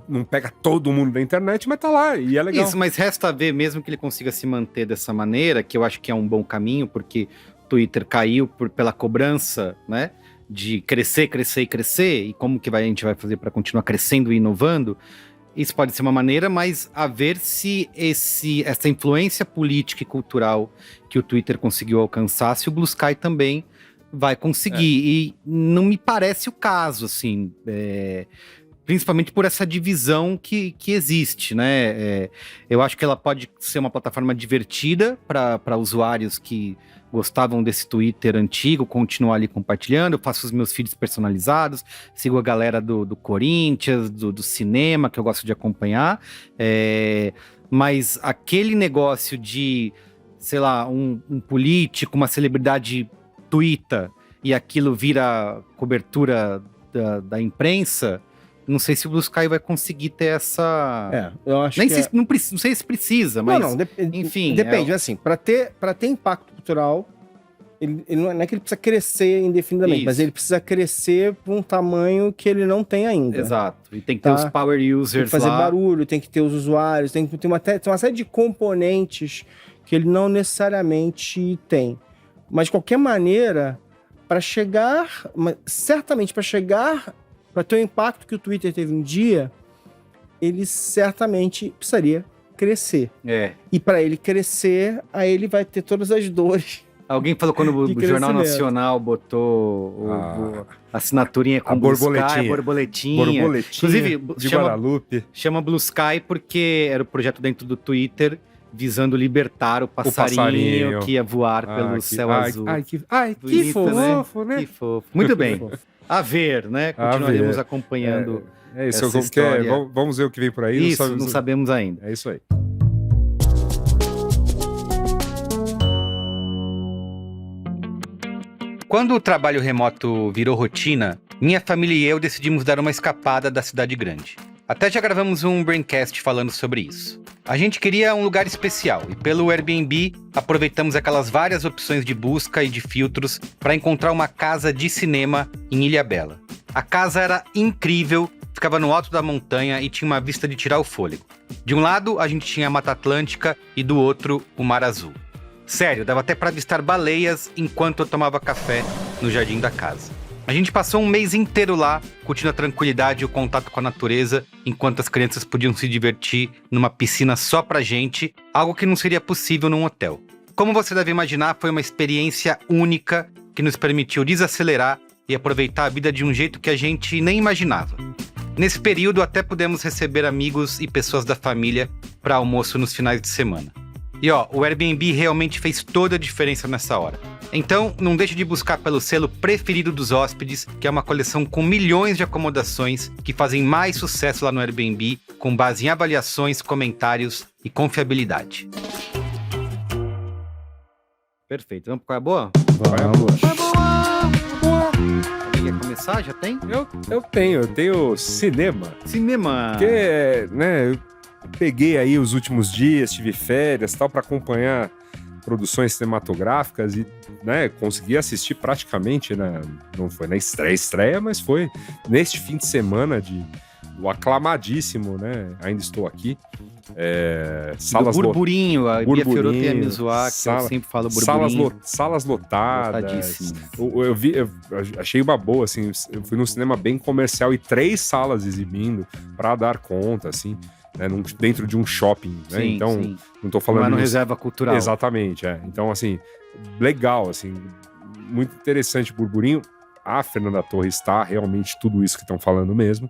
não pega todo mundo da internet, mas tá lá, e é legal. Isso, mas resta ver, mesmo que ele consiga se manter dessa maneira, que eu acho que é um bom caminho, porque o Twitter caiu pela cobrança, né, de crescer, e como que a gente vai fazer para continuar crescendo e inovando. Isso pode ser uma maneira, mas a ver se essa influência política e cultural que o Twitter conseguiu alcançar, se o Blue Sky também vai conseguir. E não me parece o caso, assim. principalmente por essa divisão que existe, né? Eu acho que ela pode ser uma plataforma divertida para usuários que gostavam desse Twitter antigo, continuar ali compartilhando. Eu faço os meus feeds personalizados, sigo a galera do Corinthians, do cinema, que eu gosto de acompanhar. Mas aquele negócio de, sei lá, um político, uma celebridade twitta e aquilo vira cobertura da imprensa, não sei se o Blue Sky vai conseguir ter essa... eu acho não sei se precisa, mas... enfim... Depende, assim, para ter impacto cultural, ele não é que ele precisa crescer indefinidamente, mas ele precisa crescer para um tamanho que ele não tem ainda. Exato. E tem que ter os power users lá. Tem que fazer barulho, tem que ter os usuários, tem que ter uma série de componentes que ele não necessariamente tem. Mas, de qualquer maneira, certamente para ter o impacto que o Twitter teve um dia, ele certamente precisaria crescer. E para ele crescer, aí ele vai ter todas as dores. Alguém falou quando o Jornal Nacional botou a assinaturinha com Blue Sky, a borboletinha. Inclusive, chama Blue Sky porque era o projeto dentro do Twitter visando libertar o passarinho que ia voar pelo céu azul. Que fofo, né? Que fofo. Muito bem. A ver, né? Continuaremos acompanhando isso. essa história. Vamos ver o que vem por aí. Isso, não sabemos ainda. É isso aí. Quando o trabalho remoto virou rotina, minha família e eu decidimos dar uma escapada da cidade grande. Até já gravamos um Braincast falando sobre isso. A gente queria um lugar especial e pelo Airbnb aproveitamos aquelas várias opções de busca e de filtros para encontrar uma casa de cinema em Ilhabela. A casa era incrível, ficava no alto da montanha e tinha uma vista de tirar o fôlego. De um lado a gente tinha a Mata Atlântica e do outro o Mar Azul. Sério, dava até para avistar baleias enquanto eu tomava café no jardim da casa. A gente passou um mês inteiro lá, curtindo a tranquilidade e o contato com a natureza, enquanto as crianças podiam se divertir numa piscina só pra gente, algo que não seria possível num hotel. Como você deve imaginar, foi uma experiência única que nos permitiu desacelerar e aproveitar a vida de um jeito que a gente nem imaginava. Nesse período, até pudemos receber amigos e pessoas da família para almoço nos finais de semana. E o Airbnb realmente fez toda a diferença nessa hora. Então, não deixe de buscar pelo selo preferido dos hóspedes, que é uma coleção com milhões de acomodações que fazem mais sucesso lá no Airbnb, com base em avaliações, comentários e confiabilidade. Perfeito. Vamos para a boa? Vamos. Quer começar? Já tem? Eu tenho cinema. Cinema. Porque, né... Peguei aí os últimos dias, tive férias, tal, para acompanhar produções cinematográficas e, né, consegui assistir praticamente, né, não foi na estreia, mas foi neste fim de semana do aclamadíssimo, né, Ainda Estou Aqui. Salas burburinho, a Bia Fiorotto ia me zoar, que eu sempre falo burburinho. Salas lotadas. Eu achei uma boa, assim, eu fui num cinema bem comercial e 3 salas exibindo para dar conta, assim. Né, dentro de um shopping, né? Sim, então, sim. Não tô falando... Não é no reserva cultural. Exatamente, Então, assim, legal, assim, muito interessante o burburinho. A Fernanda Torres está realmente tudo isso que estão falando mesmo,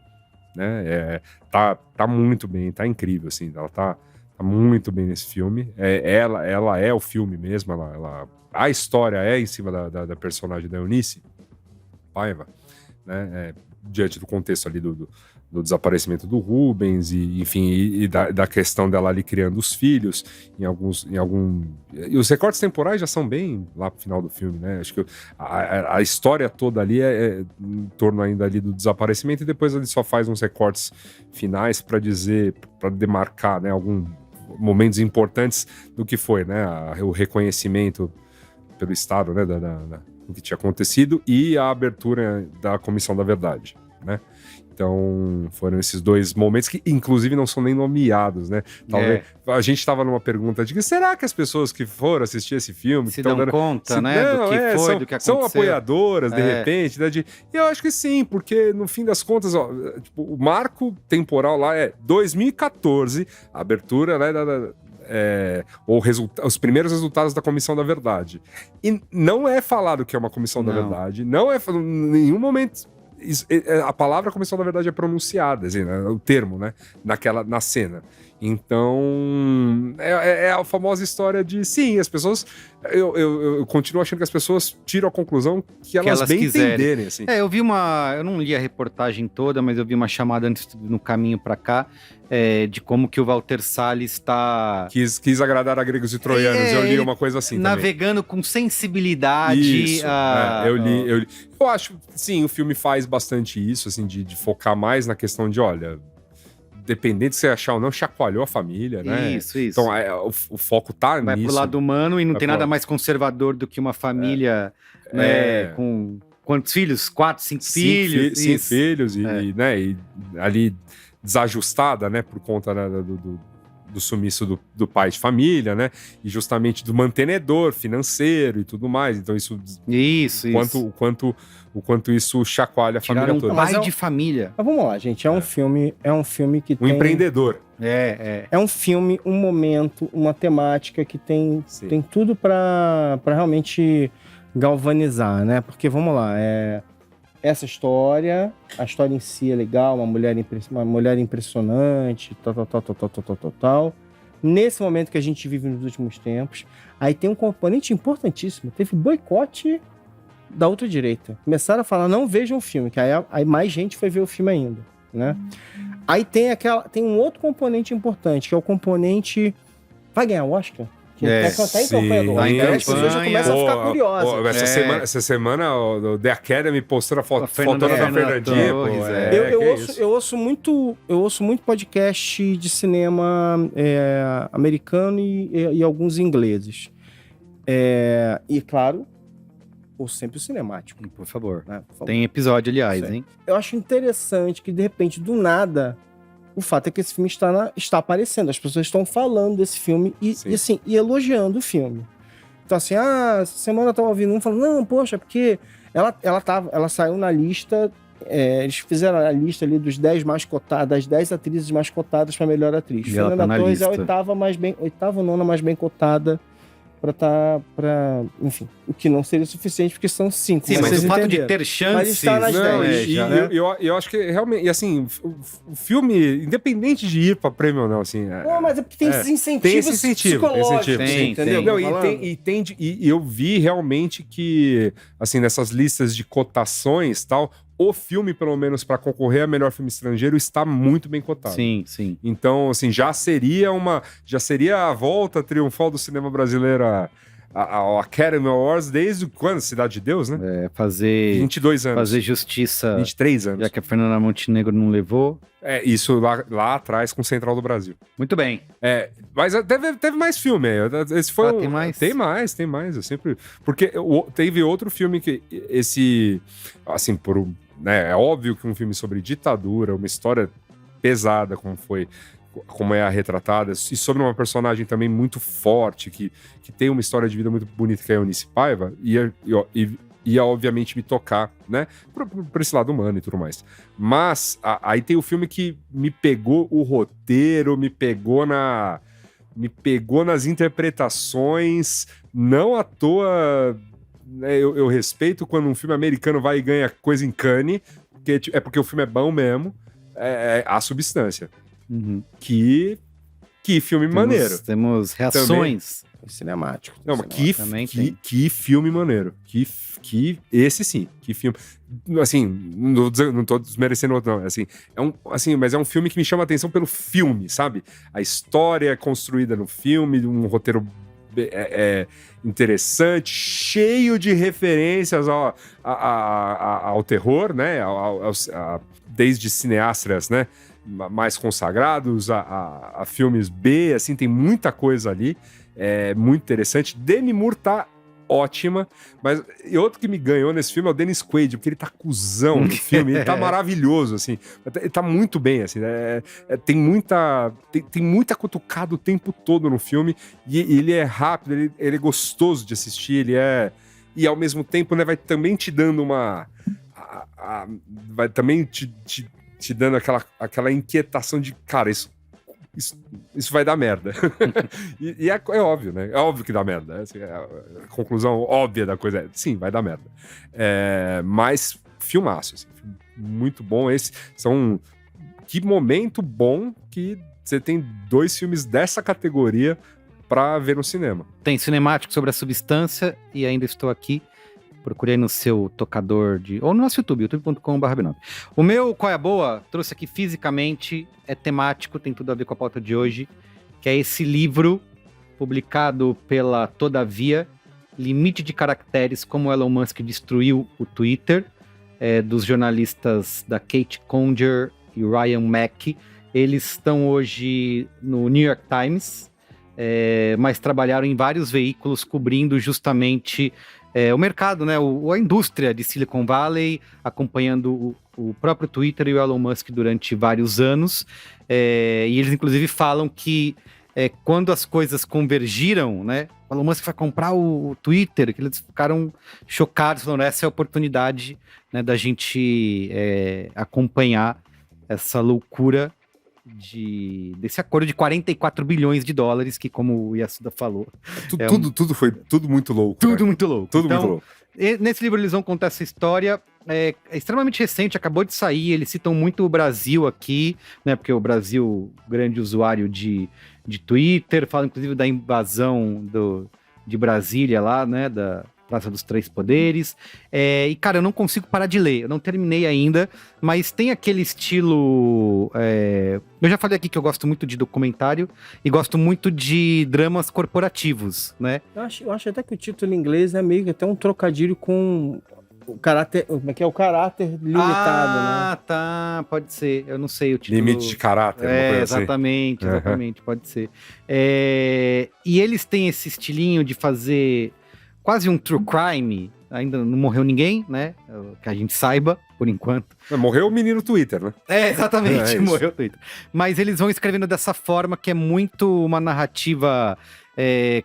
né? Tá muito bem, tá incrível, assim, ela tá muito bem nesse filme. Ela é o filme mesmo, a história é em cima da personagem da Eunice Paiva, né? Diante do contexto ali do desaparecimento do Rubens e, enfim, e da questão dela ali criando os filhos e os recortes temporais já são bem lá pro final do filme, né? Acho que a história toda ali é em torno ainda ali do desaparecimento e depois ele só faz uns recortes finais para demarcar, né, alguns momentos importantes do que foi, né, o reconhecimento pelo Estado, né, do que tinha acontecido e a abertura da Comissão da Verdade, né? Então, foram esses 2 momentos que, inclusive, não são nem nomeados, né? Talvez a gente estava numa pergunta de que será que as pessoas que foram assistir esse filme... Se dão conta, né? Do que foi, do que aconteceu. São apoiadoras, de repente, né? E eu acho que sim, porque, no fim das contas, tipo, o marco temporal lá é 2014, a abertura, né, os primeiros resultados da Comissão da Verdade. E não é falado que é uma Comissão da Verdade, não é em nenhum momento a palavra começou, na verdade, a pronunciada, assim, né? O termo, né? Na cena. Então, é a famosa história de, sim, as pessoas... Eu continuo achando que as pessoas tiram a conclusão que elas bem quiserem. Entenderem, assim. Eu não li a reportagem toda, mas eu vi uma chamada antes no caminho pra cá, de como que o Walter Salles está... Quis agradar a gregos e troianos, eu li uma coisa assim navegando também. Com sensibilidade. Isso, eu li. Eu acho, sim, o filme faz bastante isso, assim, de focar mais na questão de, olha... Dependente se você achar ou não, chacoalhou a família, né? Isso. Então, o foco tá nisso. Vai pro lado humano e não tem nada mais conservador do que uma família, né? Com quantos filhos? 4, 5 filhos? 5 filhos né? E ali desajustada, né? Por conta do sumiço do pai de família, né? E justamente do mantenedor financeiro e tudo mais. Então, o quanto isso chacoalha a família toda. Pai de família. Mas vamos lá, gente. É um filme que tem... empreendedor. É um filme, um momento, uma temática que tem tudo para realmente galvanizar, né? Porque, vamos lá, essa história, a história em si é legal, uma mulher impressionante, tal. Nesse momento que a gente vive nos últimos tempos, aí tem um componente importantíssimo. Teve boicote da outra direita. Começaram a falar, não vejam o filme, que aí mais gente foi ver o filme ainda, né? Aí tem um outro componente importante, que é o componente... Vai ganhar o Oscar? Tá em campanha do Oscar. As pessoas já começam a ficar curiosas. Essa semana o The Academy postou a foto da Fernandinha. Eu ouço muito podcast de cinema americano e alguns ingleses. E, claro, ouço sempre o cinemático. Por favor. Né? Tem episódio, aliás, hein? Eu acho interessante que, de repente, do nada... O fato é que esse filme está aparecendo. As pessoas estão falando desse filme e elogiando o filme. Então, assim, essa semana eu estava ouvindo um falando, não, poxa, porque ela saiu na lista, eles fizeram a lista ali dos 10 mais cotadas, das 10 atrizes mais cotadas para melhor atriz. Fernanda Torres é a oitava ou nona mais bem cotada enfim, o que não seria suficiente, porque são 5. Sim, mas o fato de ter chances... Mas está nas 10. Eu acho que realmente, e assim, o filme, independente de ir pra prêmio ou não, assim... mas é porque tem esses incentivos psicológicos, entendeu? E eu vi realmente que, assim, nessas listas de cotações e tal... O filme, pelo menos, para concorrer a melhor filme estrangeiro, está muito bem cotado. Sim. Então, assim, já seria a volta triunfal do cinema brasileiro ao Academy Awards desde quando? Cidade de Deus, né? Fazer... 22 anos. Fazer justiça... 23 anos. Já que a Fernanda Montenegro não levou. Isso lá atrás com o Central do Brasil. Muito bem. Mas teve mais filme aí. Esse foi tem mais? Tem mais. Eu sempre... Porque teve outro filme que assim, é óbvio que um filme sobre ditadura, uma história pesada como é a retratada, e sobre uma personagem também muito forte, que tem uma história de vida muito bonita, que é a Eunice Paiva, ia obviamente me tocar, né, por esse lado humano e tudo mais. Mas aí tem o filme que me pegou o roteiro, me pegou nas interpretações, não à toa... Eu respeito quando um filme americano vai e ganha coisa em Cannes, porque o filme é bom mesmo, A Substância. Uhum. Que filme maneiro. Temos reações. Cinemático. Não, mas que filme maneiro. Esse sim, que filme. Assim, não tô desmerecendo outro, não. Mas é um filme que me chama a atenção pelo filme, sabe? A história é construída no filme, um roteiro interessante, cheio de referências ao terror, né? Desde cineastas, né? Mais consagrados a filmes B, assim, tem muita coisa ali, muito interessante. Demi Moore tá ótima, mas outro que me ganhou nesse filme é o Dennis Quaid, porque ele tá cuzão no filme, ele tá maravilhoso, assim, ele tá muito bem, assim, tem muita cutucada o tempo todo no filme, e ele é rápido, ele é gostoso de assistir, e ao mesmo tempo, né, vai também te dando vai também te dando aquela inquietação de, cara, isso vai dar merda. e é óbvio, né? É óbvio que dá merda. Assim, a conclusão óbvia da coisa sim, vai dar merda. Mas filmaço, assim, muito bom. Que momento bom que você tem 2 filmes dessa categoria pra ver no cinema. Tem cinemático sobre a substância e ainda estou aqui. Procurei no seu tocador ou no nosso YouTube, youtube.com/b9. O meu Qual é a Boa? Trouxe aqui fisicamente, é temático, tem tudo a ver com a pauta de hoje, que é esse livro publicado pela Todavia, Limite de Caracteres, como Elon Musk destruiu o Twitter, dos jornalistas da Kate Conger e Ryan Mack. Eles estão hoje no New York Times, mas trabalharam em vários veículos cobrindo justamente o mercado, né, a indústria de Silicon Valley, acompanhando o próprio Twitter e o Elon Musk durante vários anos. E eles, inclusive, falam que quando as coisas convergiram, né, o Elon Musk vai comprar o Twitter, que eles ficaram chocados, falando, essa é a oportunidade, né, da gente acompanhar essa loucura desse acordo de 44 bilhões de dólares, que, como o Yasuda falou... Tudo foi muito louco. Tudo muito louco. Tudo muito louco. Nesse livro eles vão contar essa história, é extremamente recente, acabou de sair, eles citam muito o Brasil aqui, né, porque o Brasil, grande usuário de Twitter, fala inclusive da invasão de Brasília lá, né, da Praça dos Três Poderes, e cara, eu não consigo parar de ler, eu não terminei ainda, mas tem aquele estilo, eu já falei aqui que eu gosto muito de documentário e gosto muito de dramas corporativos, né? Eu acho até que o título em inglês é meio que até um trocadilho com o caráter, como é que é? O caráter limitado, né? Ah, tá, pode ser, eu não sei o título. Limite de caráter, uma coisa exatamente, assim. Exatamente, pode ser. E eles têm esse estilinho de fazer quase um true crime, ainda não morreu ninguém, né? Que a gente saiba, por enquanto. Morreu o menino Twitter, né? Exatamente, morreu o Twitter. Mas eles vão escrevendo dessa forma que é muito uma narrativa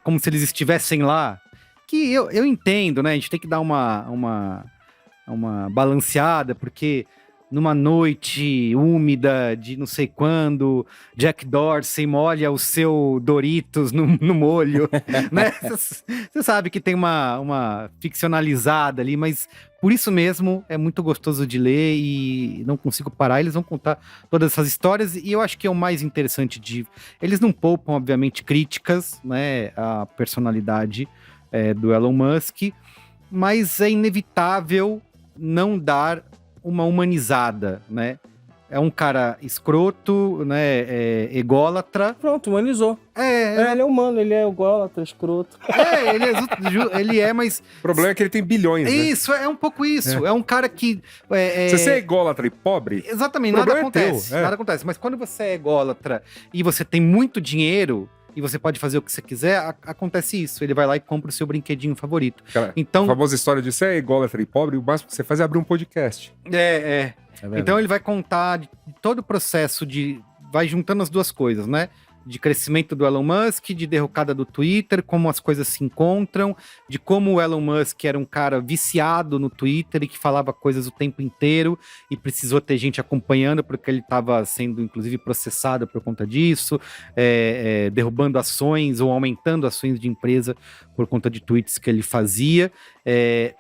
como se eles estivessem lá. Que eu entendo, né? A gente tem que dar uma balanceada, porque numa noite úmida de não sei quando, Jack Dorsey molha o seu Doritos no molho, né? Você sabe que tem uma ficcionalizada ali, mas por isso mesmo é muito gostoso de ler e não consigo parar. Eles vão contar todas essas histórias e eu acho que é o mais interessante eles não poupam, obviamente, críticas, né, à personalidade do Elon Musk, mas é inevitável não dar uma humanizada, né? É um cara escroto, né? Ególatra. Pronto, humanizou. Ele é humano, ele é ególatra, escroto. Ele é, mas... O problema é que ele tem bilhões, né? Isso, é um pouco isso. É um cara que... Se você é ególatra e pobre... Exatamente, nada acontece. Nada acontece. Mas quando você é ególatra e você tem muito dinheiro... e você pode fazer o que você quiser, acontece isso. Ele vai lá e compra o seu brinquedinho favorito. Cara, então, a famosa história de você é ególatra e pobre, o máximo que você faz é abrir um podcast. Então ele vai contar de todo o processo vai juntando as duas coisas, né? De crescimento do Elon Musk, de derrocada do Twitter, como as coisas se encontram, de como o Elon Musk era um cara viciado no Twitter e que falava coisas o tempo inteiro e precisou ter gente acompanhando porque ele estava sendo, inclusive, processado por conta disso, derrubando ações ou aumentando ações de empresa por conta de tweets que ele fazia.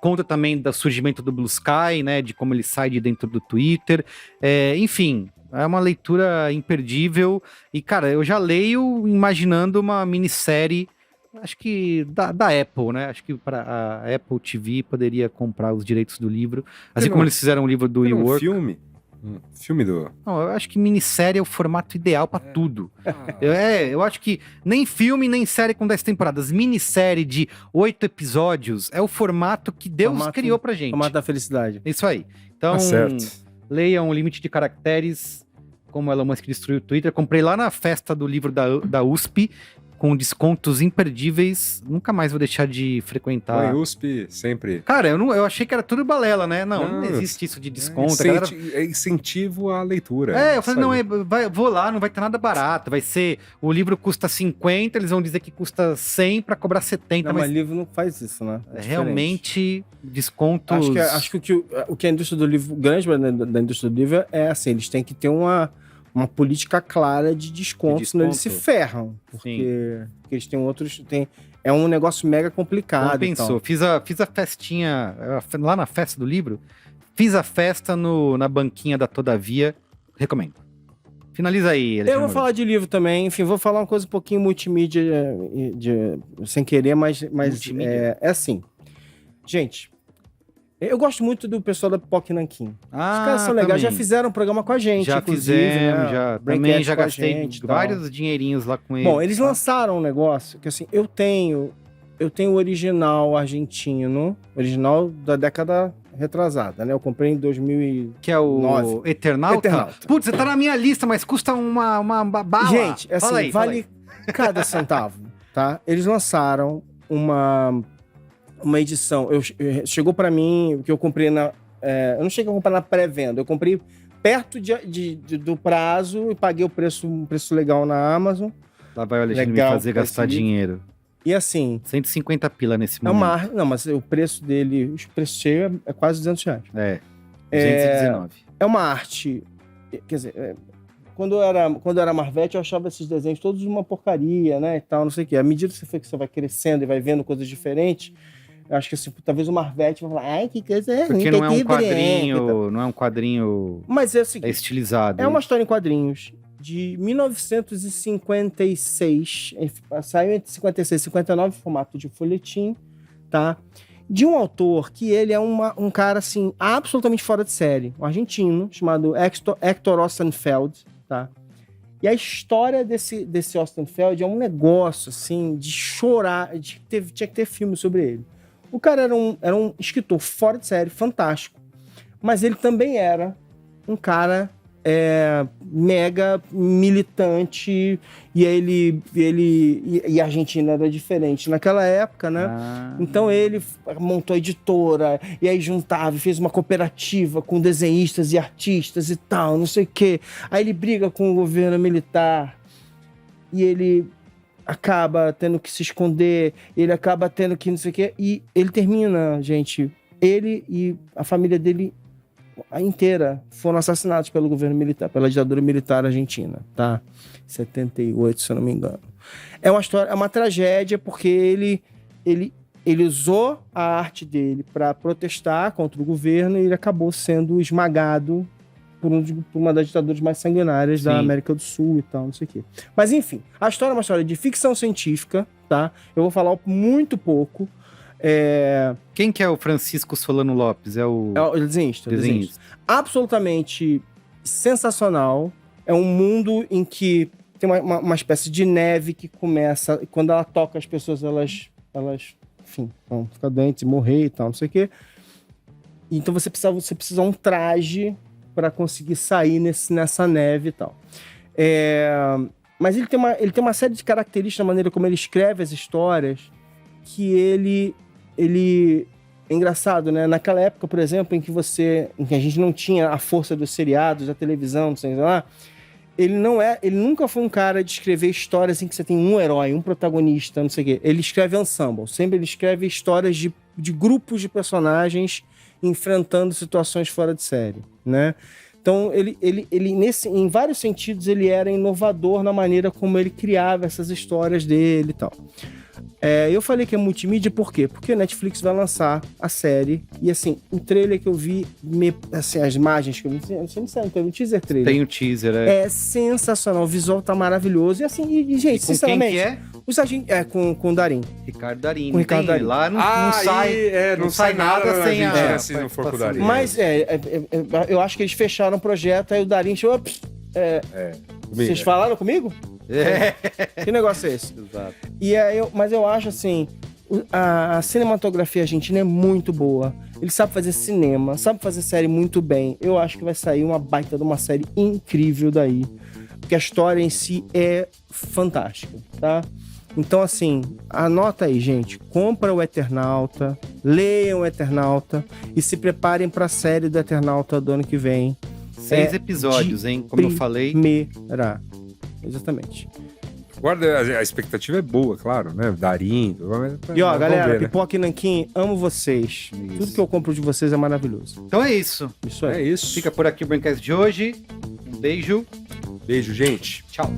Conta também do surgimento do Blue Sky, né, de como ele sai de dentro do Twitter. Enfim... é uma leitura imperdível. E, cara, eu já leio imaginando uma minissérie, acho que da Apple, né? Acho que para a Apple TV poderia comprar os direitos do livro. Assim como eles fizeram o livro do WeWork. Filme do... Não, eu acho que minissérie é o formato ideal para tudo. Eu acho que nem filme, nem série com 10 temporadas. Minissérie de 8 episódios é o formato que Deus criou pra gente. Formato da felicidade. Isso aí. Então, leiam o Limite de Caracteres, como Elon Musk destruiu o Twitter. Comprei lá na festa do livro da USP, com descontos imperdíveis. Nunca mais vou deixar de frequentar. USP, sempre. Cara, eu achei que era tudo balela, né? Não existe isso de desconto. É incentivo à leitura. Eu falei, vou lá, não vai ter nada barato. Vai ser, o livro custa 50, eles vão dizer que custa 100 pra cobrar 70. Mas livro não faz isso, né? Realmente, descontos... Acho que o que a indústria do livro, o grande da indústria do livro é assim, eles têm que ter uma política clara de desconto, senão eles se ferram. Porque eles têm outros... É um negócio mega complicado. Pensou. Fiz a festinha... Lá na festa do livro, Fiz a festa na banquinha da Todavia. Recomendo. Finaliza aí, Alexandre. Eu vou falar de livro também. Enfim, vou falar uma coisa um pouquinho multimídia, sem querer, mas é assim. Gente, eu gosto muito do pessoal da Pipoca Nanquim. Os caras são legais, já fizeram um programa com a gente, já fizemos, né? Também já gastei vários dinheirinhos lá com eles. Bom, eles lançaram um negócio que assim, eu tenho o original argentino, original da década retrasada, né? Eu comprei em 2009. Que é o Eternauta? Putz, você tá na minha lista, mas custa uma bala. Gente, assim, vale cada centavo, tá? Eles lançaram uma edição. Chegou pra mim, que eu comprei eu não cheguei a comprar na pré-venda, eu comprei perto do prazo e paguei um preço legal na Amazon. Lá vai o Alexandre me fazer gastar dinheiro. E assim... 150 pila nesse momento. Não, mas o preço dele, o preço cheio é quase R$200. 219. É uma arte... Quer dizer, quando eu era Marvete, eu achava esses desenhos todos uma porcaria, né, e tal, não sei o quê. À medida que você vai crescendo e vai vendo coisas diferentes, eu acho que assim, talvez o Marvete vai falar, ai, que coisa ruim. Porque não é um quadrinho, não é um quadrinho... Mas é o seguinte... É estilizado. É uma história em quadrinhos de 1956, saiu entre 56 e 59, formato de folhetim, tá? De um autor que ele é um cara, assim, absolutamente fora de série, um argentino, chamado Hector Ostenfeld, tá? E a história desse Ostenfeld é um negócio, assim, de chorar, tinha que ter filme sobre ele. O cara era um escritor fora de série, fantástico, mas ele também era um cara... mega militante, e a Argentina era diferente naquela época, né? Então ele montou a editora, e aí juntava e fez uma cooperativa com desenhistas e artistas e tal, não sei o quê. Aí ele briga com o governo militar, e ele acaba tendo que se esconder, ele acaba tendo que não sei o quê, e ele termina, gente, ele e a família dele inteira foram assassinados pelo governo militar, pela ditadura militar argentina, tá? 78, se eu não me engano. É uma história, é uma tragédia, porque ele usou a arte dele para protestar contra o governo e ele acabou sendo esmagado por uma das ditaduras mais sanguinárias da América do Sul e tal, não sei o quê. Mas enfim, a história é uma história de ficção científica, tá? Eu vou falar muito pouco. Quem que é o Francisco Solano Lopes? É o desenhista. Absolutamente sensacional. É um mundo em que tem uma espécie de neve que começa... Quando ela toca, as pessoas, elas enfim, vão ficar doentes e morrer e tal, não sei o quê. Então você precisa um traje para conseguir sair nessa neve e tal. Mas ele tem uma série de características na maneira como ele escreve as histórias, que ele é engraçado, né? Naquela época, por exemplo, em que a gente não tinha a força dos seriados, da televisão, não sei lá, ele nunca foi um cara de escrever histórias em que você tem um herói, um protagonista, não sei o quê. Ele escreve ensemble, sempre ele escreve histórias de grupos de personagens enfrentando situações fora de série, né? Então, em vários sentidos, ele era inovador na maneira como ele criava essas histórias dele e tal. Eu falei que é multimídia, por quê? Porque a Netflix vai lançar a série, e assim, o trailer que eu vi, assim, as imagens que eu vi, não sei, tem um teaser trailer. Tem um teaser, É sensacional, o visual tá maravilhoso, e assim, gente, com sinceramente... Quem que é? Com o Darim. Ricardo Darim. Com Ricardo Darim. Lá não sai nada sem se não for com o Darim. Mas eu acho que eles fecharam o projeto, aí o Darim chegou... Vocês falaram comigo? Que negócio é esse? Exato. Mas eu acho assim, a cinematografia argentina é muito boa. Ele sabe fazer cinema, sabe fazer série muito bem. Eu acho que vai sair uma baita de uma série incrível daí. Porque a história em si é fantástica, tá? Então, assim, anota aí, gente. Compra o Eternauta, leiam o Eternauta e se preparem pra série do Eternauta do ano que vem. 6 episódios, hein? Como eu falei. Exatamente. Guarda, a expectativa é boa, claro, né? Darim. E ó, galera, ver, né? Pipoca e Nanquim, amo vocês. Isso. Tudo que eu compro de vocês é maravilhoso. Então é isso. Isso aí. É isso. Fica por aqui o Braincast de hoje. Um beijo. Beijo, gente. Tchau.